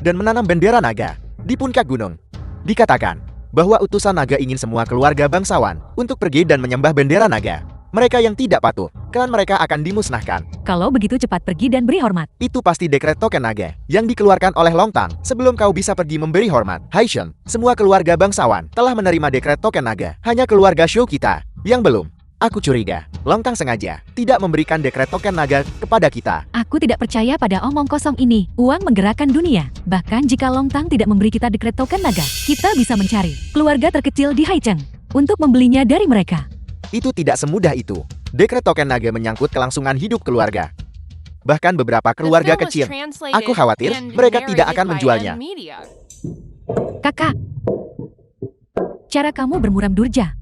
dan menanam bendera naga di puncak gunung. Dikatakan bahwa utusan naga ingin semua keluarga bangsawan untuk pergi dan menyembah bendera naga. Mereka yang tidak patuh, klan mereka akan dimusnahkan. Kalau begitu cepat pergi dan beri hormat. Itu pasti dekret token naga yang dikeluarkan oleh Longtang sebelum kau bisa pergi memberi hormat. Haishen, semua keluarga bangsawan telah menerima dekret token naga. Hanya keluarga Shou kita yang belum. Aku curiga, Longtang sengaja tidak memberikan dekret token naga kepada kita. Aku tidak percaya pada omong kosong ini. Uang menggerakkan dunia. Bahkan jika Longtang tidak memberi kita dekret token naga, kita bisa mencari keluarga terkecil di Haichen untuk membelinya dari mereka. Itu tidak semudah itu. Dekret token naga menyangkut kelangsungan hidup keluarga. Bahkan beberapa keluarga The film was kecil. translated Aku khawatir and mereka tidak narrated akan by menjualnya. N-Media. Kakak, cara kamu bermuram durja.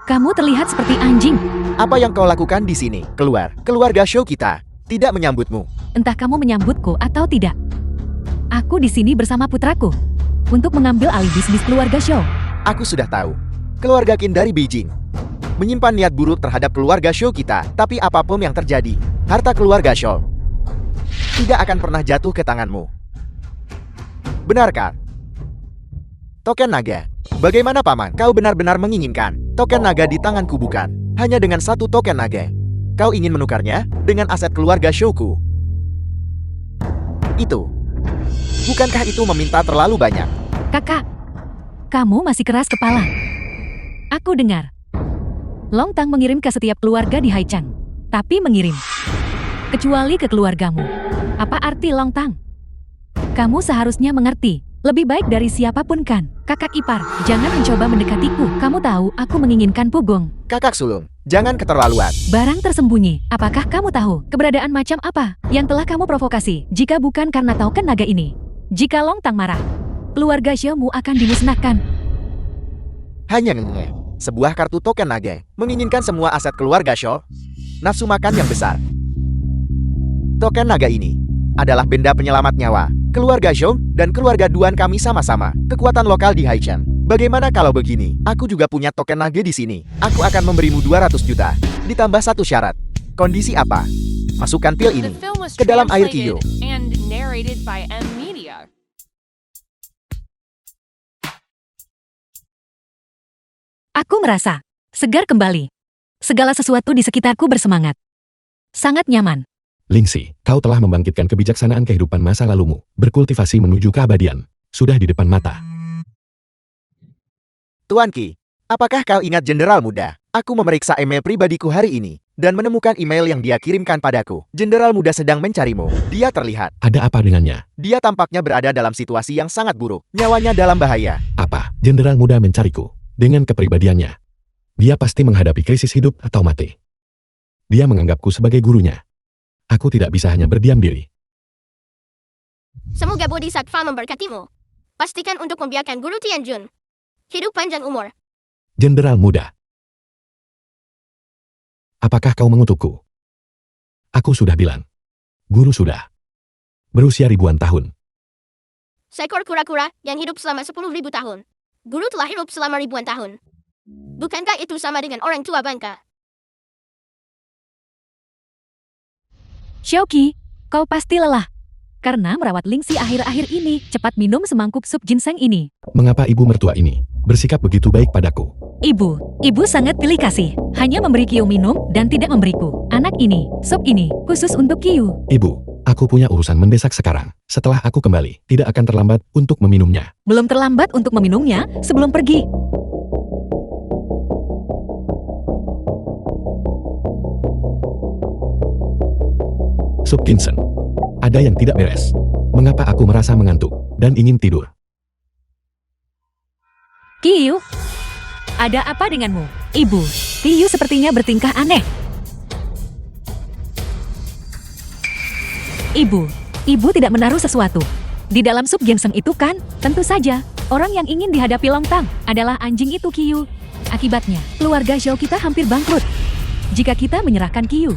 Kamu terlihat seperti anjing. Apa yang kau lakukan di sini? Keluar. Keluarga Shou kita tidak menyambutmu. Entah kamu menyambutku atau tidak. Aku di sini bersama putraku untuk mengambil alih bisnis keluarga Shou. Aku sudah tahu. Keluarga Qin dari Beijing menyimpan niat buruk terhadap keluarga Shou kita. Tapi apapun yang terjadi, harta keluarga Shou tidak akan pernah jatuh ke tanganmu. Benarkah? Token naga. Bagaimana paman? Kau benar-benar menginginkan token naga di tanganku bukan? Hanya dengan satu token naga. Kau ingin menukarnya dengan aset keluarga Shouku. Itu. Bukankah itu meminta terlalu banyak? Kakak, kamu masih keras kepala. Aku dengar Longtang mengirim ke setiap keluarga di Haichen, tapi mengirim kecuali ke keluargamu. Apa arti Longtang? Kamu seharusnya mengerti. Lebih baik dari siapapun kan? Kakak ipar, jangan mencoba mendekatiku. Kamu tahu aku menginginkan Pugong. Kakak sulung, jangan keterlaluan. Barang tersembunyi. Apakah kamu tahu keberadaan macam apa yang telah kamu provokasi? Jika bukan karena token naga ini, jika Longtang marah, keluarga Xiaomu akan dimusnahkan. Hanya sebuah kartu token naga menginginkan semua aset keluarga Shou. Nafsu makan yang besar. Token naga ini adalah benda penyelamat nyawa. Keluarga Shou dan keluarga Duan kami sama-sama kekuatan lokal di Haichen. Bagaimana kalau begini? Aku juga punya token naga di sini. Aku akan memberimu 200 juta. Ditambah satu syarat. Kondisi apa? Masukkan pil The ini film was ke dalam air Kiyo. translated and narrated by N-Media. Aku merasa segar kembali. Segala sesuatu di sekitarku bersemangat. Sangat nyaman. Lingxi, kau telah membangkitkan kebijaksanaan kehidupan masa lalumu, berkultivasi menuju keabadian. Sudah di depan mata. Tuan Qi, apakah kau ingat Jenderal Muda? Aku memeriksa email pribadiku hari ini dan menemukan email yang dia kirimkan padaku. Jenderal Muda sedang mencarimu. Dia terlihat. Ada apa dengannya? Dia tampaknya berada dalam situasi yang sangat buruk. Nyawanya dalam bahaya. Apa? Jenderal muda mencariku. Dengan kepribadiannya, dia pasti menghadapi krisis hidup atau mati. Dia menganggapku sebagai gurunya. Aku tidak bisa hanya berdiam diri. Semoga Bodhisattva memberkatimu. Pastikan untuk membiarkan Guru Tianjun hidup panjang umur. Jenderal muda. Apakah kau mengutukku? Aku sudah bilang. Guru sudah berusia ribuan tahun. Seekor kura-kura yang hidup selama 10.000 tahun. Guru telah hidup selama ribuan tahun. Bukankah itu sama dengan orang tua bangka? Xiaoqi, kau pasti lelah. Karena merawat Lingxi akhir-akhir ini, cepat minum semangkuk sup ginseng ini. Mengapa ibu mertua ini bersikap begitu baik padaku? Ibu sangat pilih kasih. Hanya memberi Kiyu minum dan tidak memberiku anak ini, sup ini, khusus untuk Kiyu. Ibu, aku punya urusan mendesak sekarang. Setelah aku kembali, tidak akan terlambat untuk meminumnya. Belum terlambat untuk meminumnya sebelum pergi. Sup ginseng. Ada yang tidak beres. Mengapa aku merasa mengantuk dan ingin tidur? Kiyu, ada apa denganmu? Ibu, Kiyu sepertinya bertingkah aneh. Ibu tidak menaruh sesuatu di dalam sup ginseng itu kan? Tentu saja, orang yang ingin dihadapi Longtang adalah anjing itu Kiyu. Akibatnya, keluarga Xiao kita hampir bangkrut. Jika kita menyerahkan Kiyu,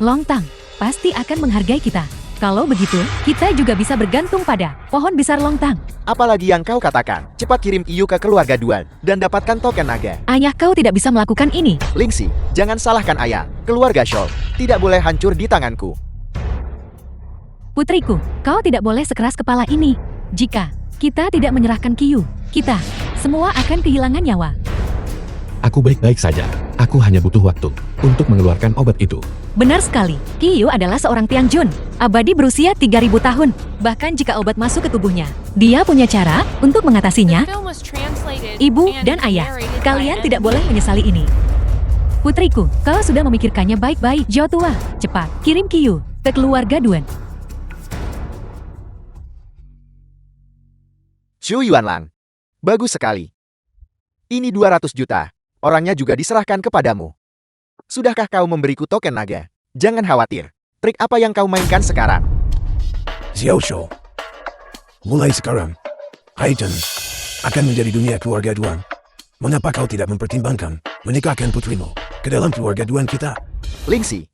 Longtang pasti akan menghargai kita. Kalau begitu, kita juga bisa bergantung pada pohon besar Longtang. Apalagi yang kau katakan, cepat kirim Kiyu ke keluarga Duan dan dapatkan token naga. Ayah kau tidak bisa melakukan ini. Lingxi, jangan salahkan ayah. Keluarga Shaw tidak boleh hancur di tanganku. Putriku, kau tidak boleh sekeras kepala ini. Jika kita tidak menyerahkan Kiyu, kita semua akan kehilangan nyawa. Aku baik-baik saja. Aku hanya butuh waktu untuk mengeluarkan obat itu. Benar sekali, Kiyu adalah seorang Tianjun, abadi berusia 3000 tahun. Bahkan jika obat masuk ke tubuhnya, dia punya cara untuk mengatasinya. The film was translated Ibu and dan ayah, narrated by kalian tidak Evan boleh Lee. menyesali ini. Putriku, kau sudah memikirkannya baik-baik. Jo tua, cepat, kirim Kiyu ke keluarga Duan. Xu Yuanlang. Bagus sekali. Ini 200 juta. Orangnya juga diserahkan kepadamu. Sudahkah kau memberiku token naga? Jangan khawatir. Trik apa yang kau mainkan sekarang? Xiao Shou. Mulai sekarang, Haiten akan menjadi dunia keluarga Duan. Mengapa kau tidak mempertimbangkan menikahkan putrimu ke dalam keluarga Duan kita? Lingxi,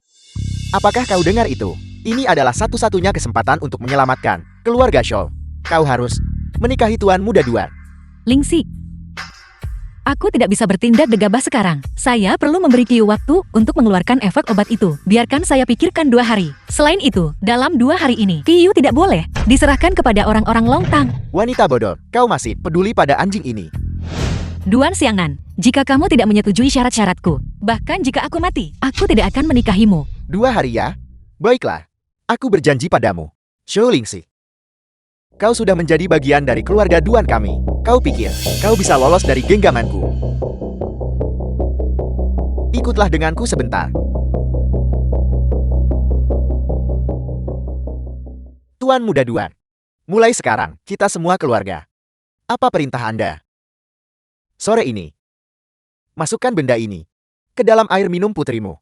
apakah kau dengar itu? Ini adalah satu-satunya kesempatan untuk menyelamatkan keluarga Shaw. Kau harus menikahi Tuan Muda Duan. Lingxi, aku tidak bisa bertindak gegabah sekarang. Saya perlu memberi Kiyu waktu untuk mengeluarkan efek obat itu. Biarkan saya pikirkan 2 hari. Selain itu, dalam 2 hari ini, Kiyu tidak boleh diserahkan kepada orang-orang Longtang. Wanita bodoh, kau masih peduli pada anjing ini. Duan Xiangnan, jika kamu tidak menyetujui syarat-syaratku, bahkan jika aku mati, aku tidak akan menikahimu. 2 hari ya? Baiklah, aku berjanji padamu. Shou Lingxi, kau sudah menjadi bagian dari keluarga Duan kami. Kau pikir kau bisa lolos dari genggamanku? Ikutlah denganku sebentar. Tuan Muda Duan, mulai sekarang kita semua keluarga. Apa perintah Anda? Sore ini, masukkan benda ini ke dalam air minum putrimu.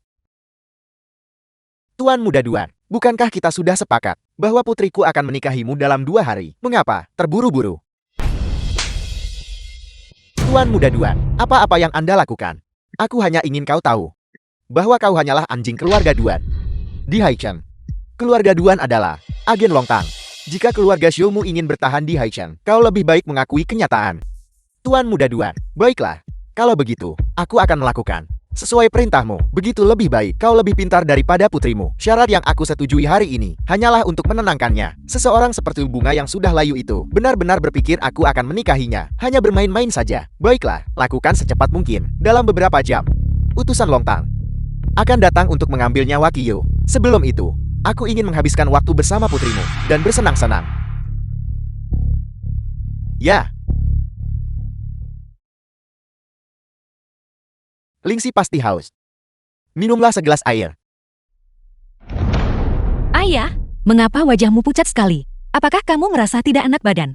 Tuan Muda Duan, bukankah kita sudah sepakat bahwa putriku akan menikahimu dalam 2 hari? Mengapa terburu-buru? Tuan Muda Duan, apa-apa yang Anda lakukan? Aku hanya ingin kau tahu bahwa kau hanyalah anjing keluarga Duan. Di Haicheng, keluarga Duan adalah agen Longtang. Jika keluarga Xiumu ingin bertahan di Haicheng, kau lebih baik mengakui kenyataan. Tuan Muda Duan, baiklah. Kalau begitu, aku akan melakukan sesuai perintahmu. Begitu lebih baik, kau lebih pintar daripada putrimu. Syarat yang aku setujui hari ini hanyalah untuk menenangkannya. Seseorang seperti bunga yang sudah layu itu benar-benar berpikir aku akan menikahinya. Hanya bermain-main saja. Baiklah, lakukan secepat mungkin. Dalam beberapa jam, utusan Longtang akan datang untuk mengambil nyawa Kiyu. Sebelum itu, aku ingin menghabiskan waktu bersama putrimu dan bersenang-senang. Ya. Lingxi pasti haus. Minumlah segelas air. Ayah, mengapa wajahmu pucat sekali? Apakah kamu merasa tidak enak badan?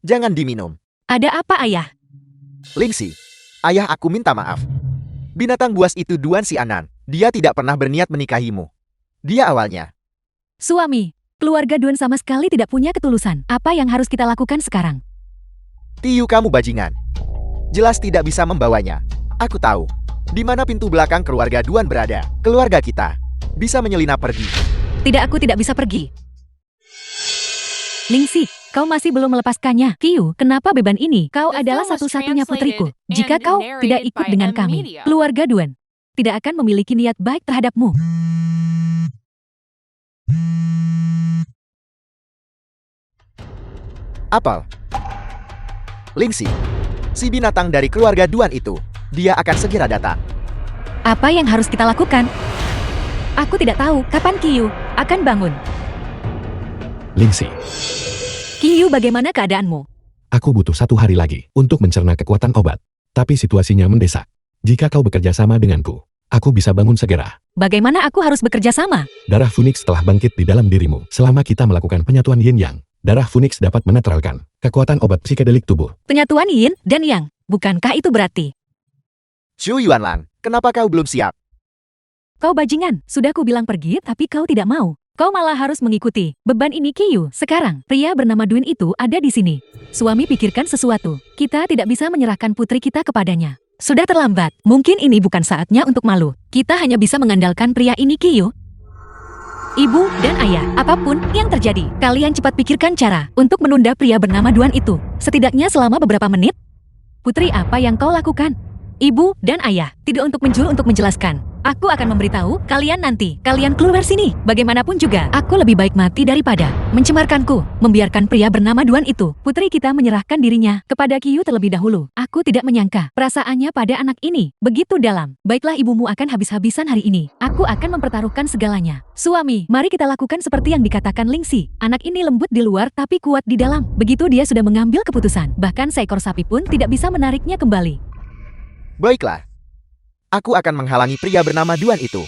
Jangan diminum. Ada apa, Ayah? Lingxi, ayah aku minta maaf. Binatang buas itu Duan Xianan. Dia tidak pernah berniat menikahimu. Dia awalnya. Suami, keluarga Duan sama sekali tidak punya ketulusan. Apa yang harus kita lakukan sekarang? Tiyu kamu bajingan. Jelas tidak bisa membawanya. Aku tahu di mana pintu belakang keluarga Duan berada. Keluarga kita bisa menyelinap pergi. Tidak, aku tidak bisa pergi. Lingxi, kau masih belum melepaskannya. Kiyu, kenapa beban ini? Kau The adalah film was satu-satunya putriku. translated Jika and kau narrated tidak ikut by dengan Evan kami, Media. keluarga Duan tidak akan memiliki niat baik terhadapmu. Apel. Lingxi, si binatang dari keluarga Duan itu, dia akan segera datang. Apa yang harus kita lakukan? Aku tidak tahu kapan Kiyu akan bangun. Lingxi, Kiyu, bagaimana keadaanmu? aku butuh 1 hari lagi untuk mencerna kekuatan obat. Tapi situasinya mendesak. Jika kau bekerja sama denganku, aku bisa bangun segera. Bagaimana aku harus bekerja sama? Darah Phoenix telah bangkit di dalam dirimu. Selama kita melakukan penyatuan Yin Yang, darah Phoenix dapat menetralkan kekuatan obat psikedelik tubuh. Penyatuan Yin dan Yang, bukankah itu berarti? Xu Yuanlang, kenapa kau belum siap? Kau bajingan, sudah ku bilang pergi tapi kau tidak mau. Kau malah harus mengikuti beban ini, Kiyu. Sekarang, pria bernama Duin itu ada di sini. Suami, pikirkan sesuatu. Kita tidak bisa menyerahkan putri kita kepadanya. Sudah terlambat. Mungkin ini bukan saatnya untuk malu. Kita hanya bisa mengandalkan pria ini, Kiyu. Ibu dan ayah, apapun yang terjadi, kalian cepat pikirkan cara untuk menunda pria bernama Duan itu. Setidaknya selama beberapa menit. Putri, apa yang kau lakukan? Ibu dan ayah, tidak untuk menjuru untuk menjelaskan. Aku akan memberitahu kalian nanti. Kalian keluar sini. Bagaimanapun juga, aku lebih baik mati daripada mencemarkanku. Membiarkan pria bernama Duan itu. Putri kita menyerahkan dirinya kepada Kiyu terlebih dahulu. Aku tidak menyangka perasaannya pada anak ini begitu dalam. Baiklah, ibumu akan habis-habisan hari ini. Aku akan mempertaruhkan segalanya. Suami, mari kita lakukan seperti yang dikatakan Lingxi. Anak ini lembut di luar tapi kuat di dalam. Begitu dia sudah mengambil keputusan, bahkan seekor sapi pun tidak bisa menariknya kembali. Baiklah. Aku akan menghalangi pria bernama Duan itu.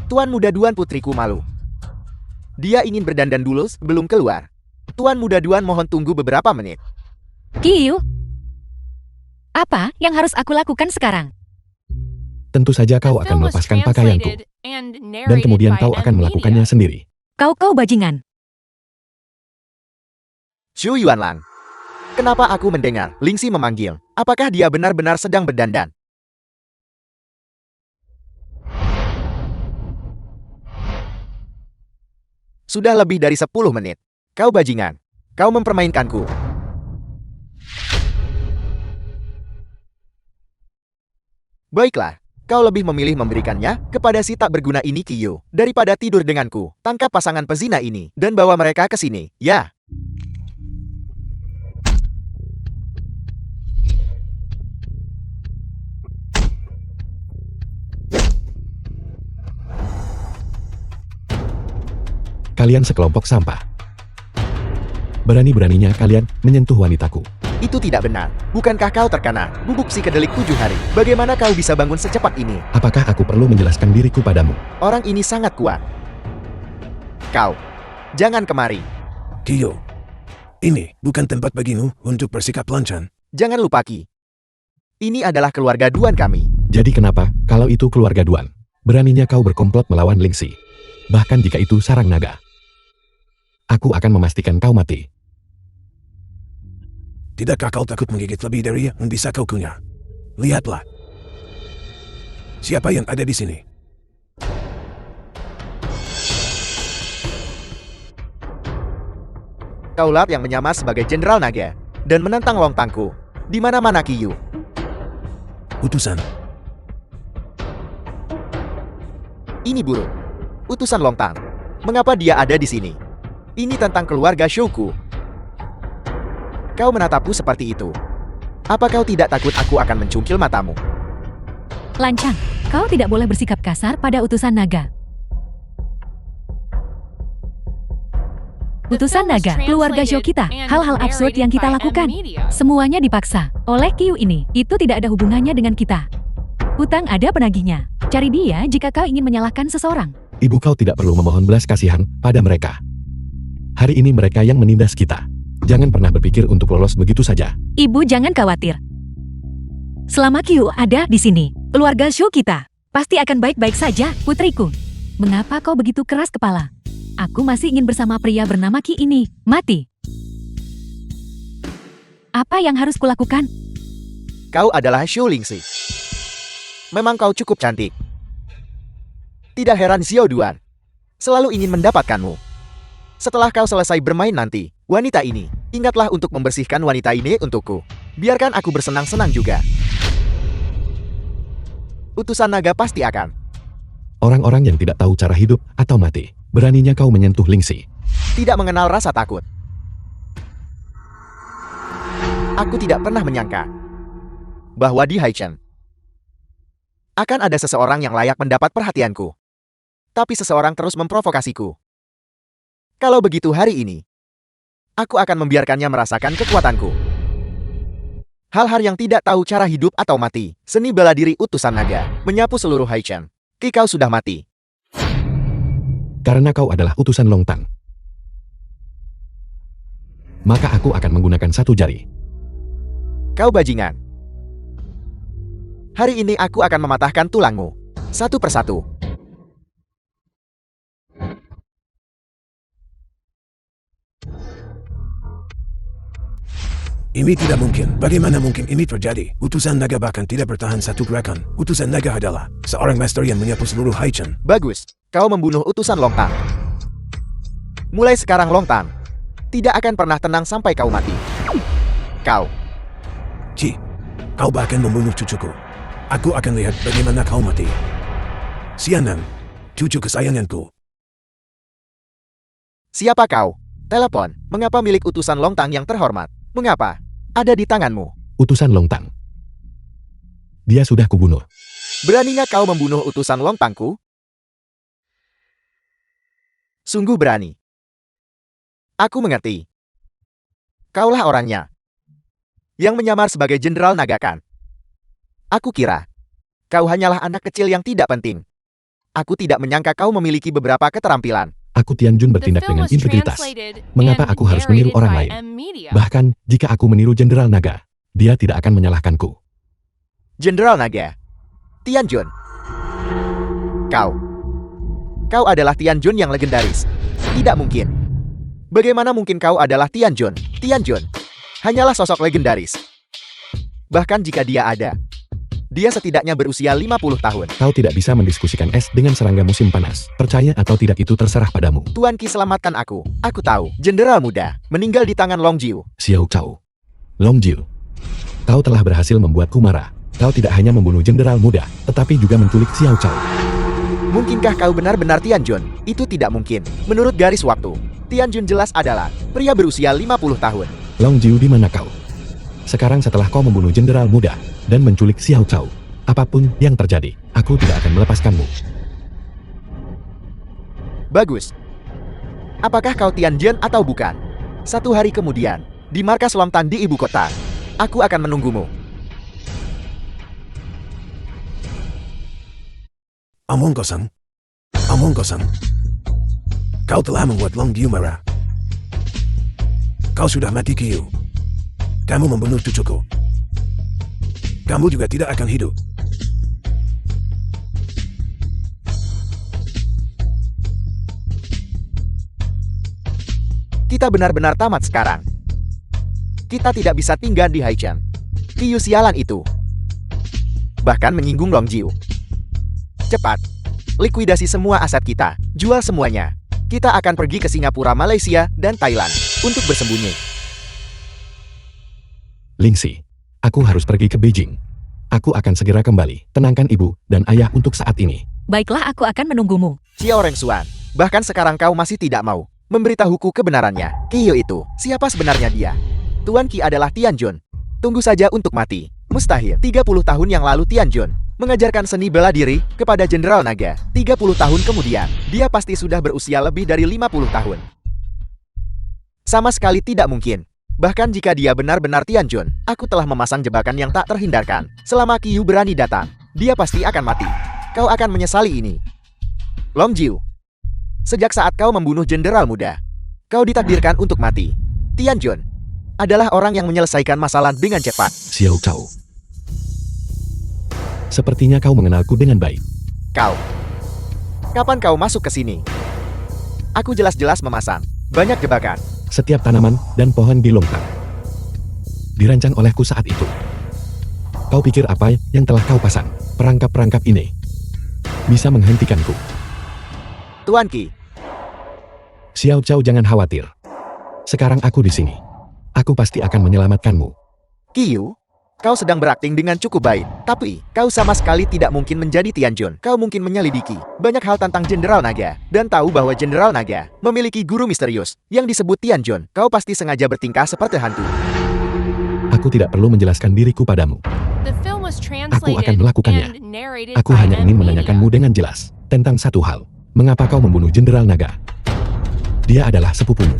Tuan muda Duan, putriku malu. Dia ingin berdandan dulu sebelum keluar. Tuan muda Duan, mohon tunggu beberapa menit. Kiyu, apa yang harus aku lakukan sekarang? Tentu saja kau The akan film was melepaskan pakaianku. translated and Dan narrated kemudian by kau akan Nvidia. melakukannya sendiri. Kau bajingan. Xu Yuanlang. Kenapa aku mendengar Lingxi memanggil? Apakah dia benar-benar sedang berdandan? Sudah lebih dari 10 menit. Kau bajingan. Kau mempermainkanku. Baiklah. Kau lebih memilih memberikannya kepada si tak berguna ini, Kiyu, daripada tidur denganku. Tangkap pasangan pezina ini dan bawa mereka ke sini. Ya. Kalian sekelompok sampah. Berani-beraninya kalian menyentuh wanitaku. Itu tidak benar. Bukankah kau terkena bubuk psikedelik 7 hari? Bagaimana kau bisa bangun secepat ini? Apakah aku perlu menjelaskan diriku padamu? Orang ini sangat kuat. Kau, jangan kemari. Kiyo, ini bukan tempat bagimu untuk bersikap lancang. Jangan lupa, Ki. Ini adalah keluarga Duan kami. Jadi kenapa, kalau itu keluarga Duan, beraninya kau berkomplot melawan Lingxi? Bahkan jika itu sarang naga. Aku akan memastikan kau mati. Tidakkah kau takut menggigit lebih dari yang bisa kau kunyah? Lihatlah. Siapa yang ada di sini? Kaulah yang menyamar sebagai Jenderal Naga dan menentang Longtangku. Di mana-mana, Kiyu. Utusan. Ini buruk. Utusan Longtang. Mengapa dia ada di sini? Ini tentang keluarga Shouku. Kau menatapku seperti itu. Apa kau tidak takut aku akan mencungkil matamu? Lancang, kau tidak boleh bersikap kasar pada utusan naga. Utusan naga, keluarga Zhou kita, hal-hal absurd yang kita lakukan. Semuanya dipaksa oleh Kiyu ini. Itu tidak ada hubungannya dengan kita. Hutang ada penagihnya. Cari dia jika kau ingin menyalahkan seseorang. Ibu kau tidak perlu memohon belas kasihan pada mereka. Hari ini mereka yang menindas kita. Jangan pernah berpikir untuk lolos begitu saja. Ibu jangan khawatir. Selama Kiyu ada di sini, keluarga Zhou kita pasti akan baik-baik saja, putriku. Mengapa kau begitu keras kepala? Aku masih ingin bersama pria bernama Ki ini. Mati. Apa yang harus kulakukan? Kau adalah Zhou Lingxi. Memang kau cukup cantik. Tidak heran Xiao Duan selalu ingin mendapatkanmu. Setelah kau selesai bermain nanti, wanita ini, ingatlah untuk membersihkan wanita ini untukku. Biarkan aku bersenang-senang juga. Utusan naga pasti akan. Orang-orang yang tidak tahu cara hidup atau mati, beraninya kau menyentuh Lingxi. Tidak mengenal rasa takut. Aku tidak pernah menyangka bahwa di Haichen akan ada seseorang yang layak mendapat perhatianku. Tapi seseorang terus memprovokasiku. Kalau begitu hari ini, aku akan membiarkannya merasakan kekuatanku. Hal-hal yang tidak tahu cara hidup atau mati, seni bela diri utusan naga, menyapu seluruh Haichen. Ki, kau sudah mati. Karena kau adalah utusan Longtang, maka aku akan menggunakan satu jari. Kau bajingan. Hari ini aku akan mematahkan tulangmu. Satu persatu. Ini tidak mungkin. Bagaimana mungkin ini terjadi? Utusan naga bahkan tidak bertahan satu gerakan. Utusan naga adalah seorang master yang menyapu seluruh Haichan. Bagus, kau membunuh utusan Longtang. Mulai sekarang Longtang tidak akan pernah tenang sampai kau mati. Kau, Ci, kau bahkan membunuh cucuku. Aku akan lihat bagaimana kau mati. Sianan, cucu kesayanganku. siapa kau? Telepon, mengapa milik utusan Longtang yang terhormat? Mengapa? Ada di tanganmu. Utusan Longtang. Dia sudah kubunuh. Beraninya kau membunuh utusan Longtangku? Sungguh berani. Aku mengerti. Kaulah orangnya yang menyamar sebagai Jenderal Naga kan? Aku kira kau hanyalah anak kecil yang tidak penting. Aku tidak menyangka kau memiliki beberapa keterampilan. Aku Tianjun The bertindak film dengan was integritas. translated Mengapa and aku harus meniru narrated orang by lain? M-Media. Bahkan, jika aku meniru Jenderal Naga, dia tidak akan menyalahkanku. Jenderal Naga, Tianjun. Kau adalah Tianjun yang legendaris. Tidak mungkin. Bagaimana mungkin kau adalah Tianjun? Tianjun hanyalah sosok legendaris. Bahkan jika dia ada, dia setidaknya berusia 50 tahun. Kau tidak bisa mendiskusikan es dengan serangga musim panas. Percaya atau tidak itu terserah padamu. Tuan Qi selamatkan aku. Aku tahu, Jenderal muda meninggal di tangan Long Jiu. Xiao Cao. Long Jiu. Kau telah berhasil membuatku marah. Kau tidak hanya membunuh jenderal muda, tetapi juga menculik Xiao Cao. Mungkinkah kau benar-benar Tianjun? Itu tidak mungkin. Menurut garis waktu, Tianjun jelas adalah pria berusia 50 tahun. Long Jiu, di mana kau? Sekarang setelah kau membunuh jenderal muda dan menculik Xiao Cao, apapun yang terjadi, aku tidak akan melepaskanmu. Bagus. Apakah kau Tianjun atau bukan? 1 hari kemudian, di markas Longtan di ibu kota, aku akan menunggumu. Omong kosong. Omong kosong. Kau telah membuat Long Jiu marah. Kau sudah mati, Qiu. Kamu membunuh cucuku. Kamu juga tidak akan hidup. Kita benar-benar tamat sekarang. Kita tidak bisa tinggal di Haichan. Qiu sialan itu bahkan menyinggung Long Jiu. Cepat, likuidasi semua aset kita. Jual semuanya. Kita akan pergi ke Singapura, Malaysia, dan Thailand untuk bersembunyi. Lingxi, aku harus pergi ke Beijing. Aku akan segera kembali. Tenangkan ibu dan ayah untuk saat ini. Baiklah, aku akan menunggumu. Xiao Rengsuan, bahkan sekarang kau masih tidak mau memberitahuku kebenarannya. Qiu itu, siapa sebenarnya dia? Tuan Qi adalah Tianjun. Tunggu saja untuk mati. Mustahil. 30 tahun yang lalu Tianjun mengajarkan seni bela diri kepada Jenderal Naga. 30 tahun kemudian, dia pasti sudah berusia lebih dari 50 tahun. Sama sekali tidak mungkin. Bahkan jika dia benar-benar Tianjun, aku telah memasang jebakan yang tak terhindarkan. Selama Qiu berani datang, dia pasti akan mati. Kau akan menyesali ini. Long Jiu, sejak saat kau membunuh jenderal muda, kau ditakdirkan untuk mati. Tianjun adalah orang yang menyelesaikan masalah dengan cepat. Xiao Cao. Sepertinya kau mengenalku dengan baik. Kapan kau masuk ke sini? Aku jelas-jelas memasang banyak jebakan. Setiap tanaman dan pohon di Longtang dirancang olehku saat itu. Kau pikir apa yang telah kau pasang? Perangkap-perangkap ini bisa menghentikanku. Tuan Qi, Xiao Cao, jangan khawatir. Sekarang aku di sini. Aku pasti akan menyelamatkanmu. Qiu, kau sedang berakting dengan cukup baik, tapi kau sama sekali tidak mungkin menjadi Tianjun. Kau mungkin menyelidiki banyak hal tentang Jenderal Naga, dan tahu bahwa Jenderal Naga memiliki guru misterius yang disebut Tianjun. Kau pasti sengaja bertingkah seperti hantu. Aku tidak perlu menjelaskan diriku padamu. The film was Aku akan translated melakukannya. and narrated Aku by hanya ingin M-Media. menanyakanmu dengan jelas tentang satu hal. Mengapa kau membunuh Jenderal Naga? Dia adalah sepupumu.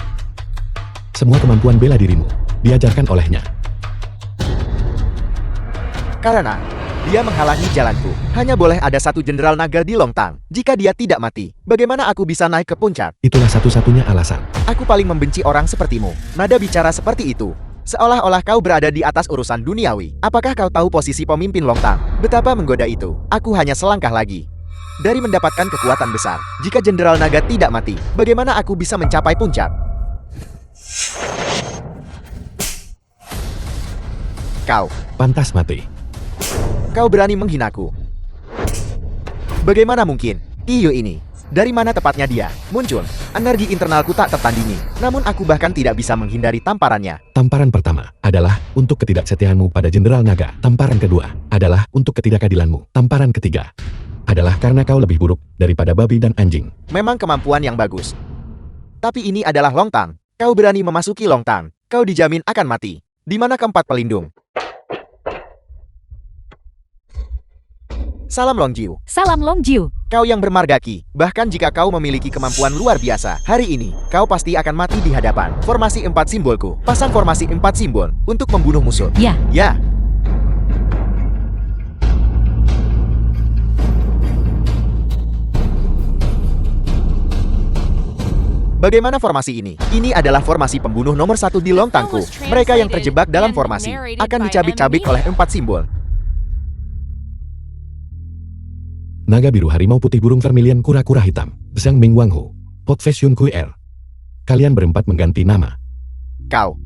Semua kemampuan bela dirimu diajarkan olehnya. Karena dia menghalangi jalanku. Hanya boleh ada satu Jenderal Naga di Longtang. Jika dia tidak mati, bagaimana aku bisa naik ke puncak? Itulah satu-satunya alasan. Aku paling membenci orang sepertimu. Nada bicara seperti itu, seolah-olah kau berada di atas urusan duniawi. Apakah kau tahu posisi pemimpin Longtang? Betapa menggoda itu. Aku hanya selangkah lagi dari mendapatkan kekuatan besar. Jika Jenderal Naga tidak mati, bagaimana aku bisa mencapai puncak? Kau, Pantas mati. kau berani menghinaku. Bagaimana mungkin? Kiyu ini, dari mana tepatnya dia muncul? Energi internalku tak tertandingi, namun aku bahkan tidak bisa menghindari tamparannya. Tamparan pertama adalah untuk ketidaksetiaanmu pada Jenderal Naga. Tamparan kedua adalah untuk ketidakadilanmu. Tamparan ketiga adalah karena kau lebih buruk daripada babi dan anjing. Memang kemampuan yang bagus. Tapi ini adalah Longtang. Kau berani memasuki Longtang, kau dijamin akan mati. Di mana keempat pelindung? Salam Longjiu. Salam Longjiu. Kau yang bermarga Ki, bahkan jika kau memiliki kemampuan luar biasa, hari ini, kau pasti akan mati di hadapan formasi 4 simbolku. Pasang formasi 4 simbol untuk membunuh musuh. Ya, Ya. Bagaimana formasi ini? Ini adalah formasi pembunuh nomor 1 di Longtangku. Mereka yang terjebak dalam formasi akan dicabik-cabik oleh 4 simbol. Naga biru harimau putih burung vermilion kura-kura hitam. Zhang Ming Wang Hu. Potfession QR. Kalian berempat mengganti nama. Kau.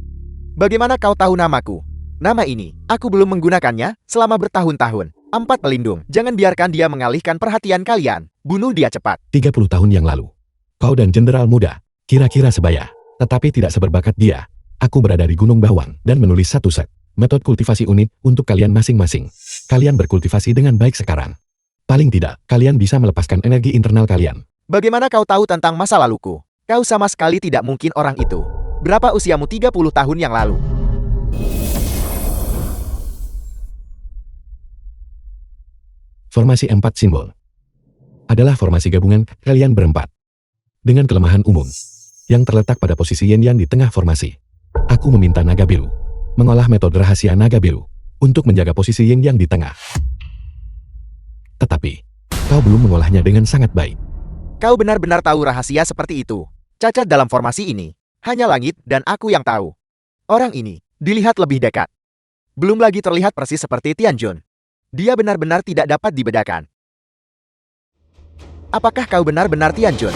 Bagaimana kau tahu namaku? Nama ini, aku belum menggunakannya selama bertahun-tahun. 4 pelindung, jangan biarkan dia mengalihkan perhatian kalian. Bunuh dia cepat. 30 tahun yang lalu. Kau dan Jenderal Muda, kira-kira sebaya. Tetapi tidak seberbakat dia. Aku berada di Gunung Bawang dan menulis satu set metode kultivasi unik untuk kalian masing-masing. Kalian berkultivasi dengan baik sekarang. Paling tidak, kalian bisa melepaskan energi internal kalian. Bagaimana kau tahu tentang masa laluku? Kau sama sekali tidak mungkin orang itu. Berapa usiamu 30 tahun yang lalu? Formasi 4 simbol adalah formasi gabungan kalian berempat. Dengan kelemahan umum yang terletak pada posisi Yin Yang di tengah formasi. Aku meminta naga biru mengolah metode rahasia naga biru untuk menjaga posisi Yin Yang di tengah. Tetapi, kau belum mengolahnya dengan sangat baik. Kau benar-benar tahu rahasia seperti itu. Cacat dalam formasi ini, hanya langit dan aku yang tahu. Orang ini, dilihat lebih dekat. Belum lagi terlihat persis seperti Tianjun. Dia benar-benar tidak dapat dibedakan. Apakah kau benar-benar Tianjun?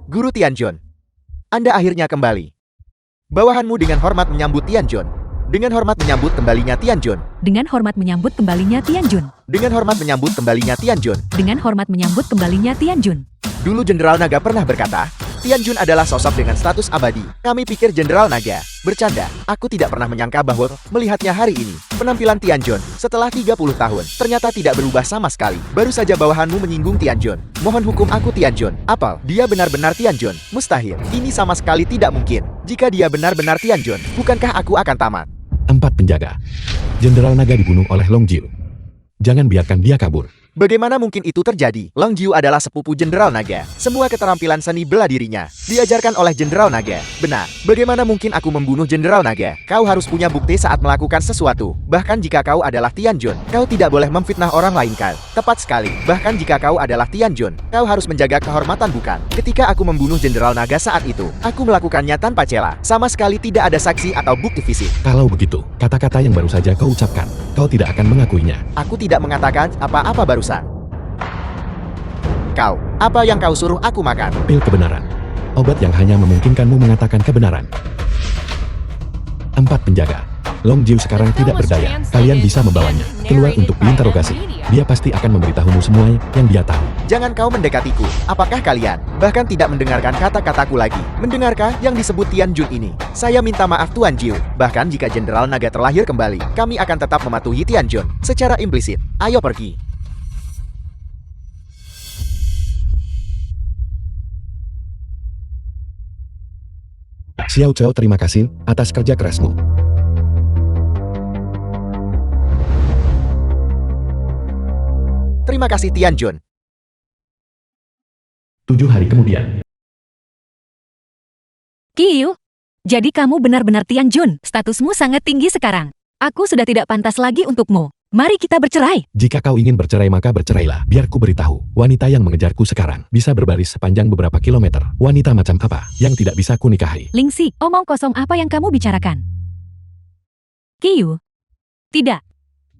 Guru Tianjun. Anda akhirnya kembali. Bawahanmu dengan hormat menyambut Tianjun. Dengan hormat menyambut kembalinya Tianjun. dengan hormat menyambut kembalinya Tianjun. Dengan hormat menyambut kembalinya Tianjun. Dengan hormat menyambut kembalinya Tianjun. Dulu Jenderal Naga pernah berkata, Tianjun adalah sosok dengan status abadi. Kami pikir Jenderal Naga. Bercanda, aku tidak pernah menyangka bahwa melihatnya hari ini. Penampilan Tianjun setelah 30 tahun ternyata tidak berubah sama sekali. Baru saja bawahanmu menyinggung Tianjun. Mohon hukum aku Tianjun. Apa? Dia benar-benar Tianjun? Mustahil. Ini sama sekali tidak mungkin. Jika dia benar-benar Tianjun, bukankah aku akan tamat? 4 penjaga. Jenderal Naga dibunuh oleh Long Jiu. Jangan biarkan dia kabur. Bagaimana mungkin itu terjadi? Long Jiu adalah sepupu Jenderal Naga. Semua keterampilan seni bela dirinya diajarkan oleh Jenderal Naga. Benar. Bagaimana mungkin aku membunuh Jenderal Naga? Kau harus punya bukti saat melakukan sesuatu. Bahkan jika kau adalah Tianjun, kau tidak boleh memfitnah orang lain kan? Tepat sekali. Bahkan jika kau adalah Tianjun, kau harus menjaga kehormatan bukan? Ketika aku membunuh Jenderal Naga saat itu, aku melakukannya tanpa cela. Sama sekali tidak ada saksi atau bukti fisik. Kalau begitu, kata-kata yang baru saja kau ucapkan, kau tidak akan mengakuinya. Aku tidak mengatakan apa-apa barusan. Kau, apa yang kau suruh aku makan? Pil kebenaran. Obat yang hanya memungkinkanmu mengatakan kebenaran. 4 penjaga. Long Jiu sekarang tidak berdaya. Kalian bisa membawanya keluar untuk diinterogasi. Dia pasti akan memberitahumu semua yang dia tahu. Jangan kau mendekatiku. Apakah kalian bahkan tidak mendengarkan kata-kataku lagi? Mendengarkah yang disebut Tianjun ini? Saya minta maaf Tuan Jiu. Bahkan jika Jenderal Naga terlahir kembali, kami akan tetap mematuhi Tianjun secara implisit. Ayo pergi. Xiao Chao, terima kasih atas kerja kerasmu. Terima kasih Tianjun. 7 hari kemudian. Kiyu, jadi kamu benar-benar Tianjun. Statusmu sangat tinggi sekarang. Aku sudah tidak pantas lagi untukmu. Mari kita bercerai. Jika kau ingin bercerai maka bercerailah. Biar ku beritahu, wanita yang mengejarku sekarang bisa berbaris sepanjang beberapa kilometer. Wanita macam apa yang tidak bisa ku nikahi? Lingxi, omong kosong apa yang kamu bicarakan? Kiyu. Tidak.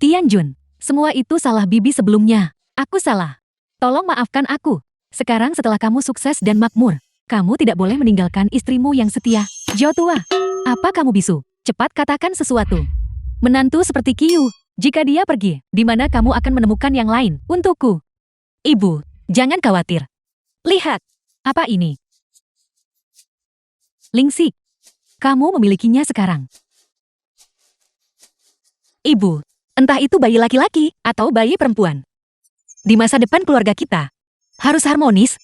Tianjun. Semua itu salah bibi sebelumnya. Aku salah. Tolong maafkan aku. Sekarang setelah kamu sukses dan makmur, kamu tidak boleh meninggalkan istrimu yang setia. Jo tua, apa kamu bisu? Cepat katakan sesuatu. Menantu seperti Kiyu, jika dia pergi, di mana kamu akan menemukan yang lain untukku? Ibu, jangan khawatir. Lihat, apa ini? Lingxi, kamu memilikinya sekarang. Ibu, entah itu bayi laki-laki atau bayi perempuan. Di masa depan keluarga kita, harus harmonis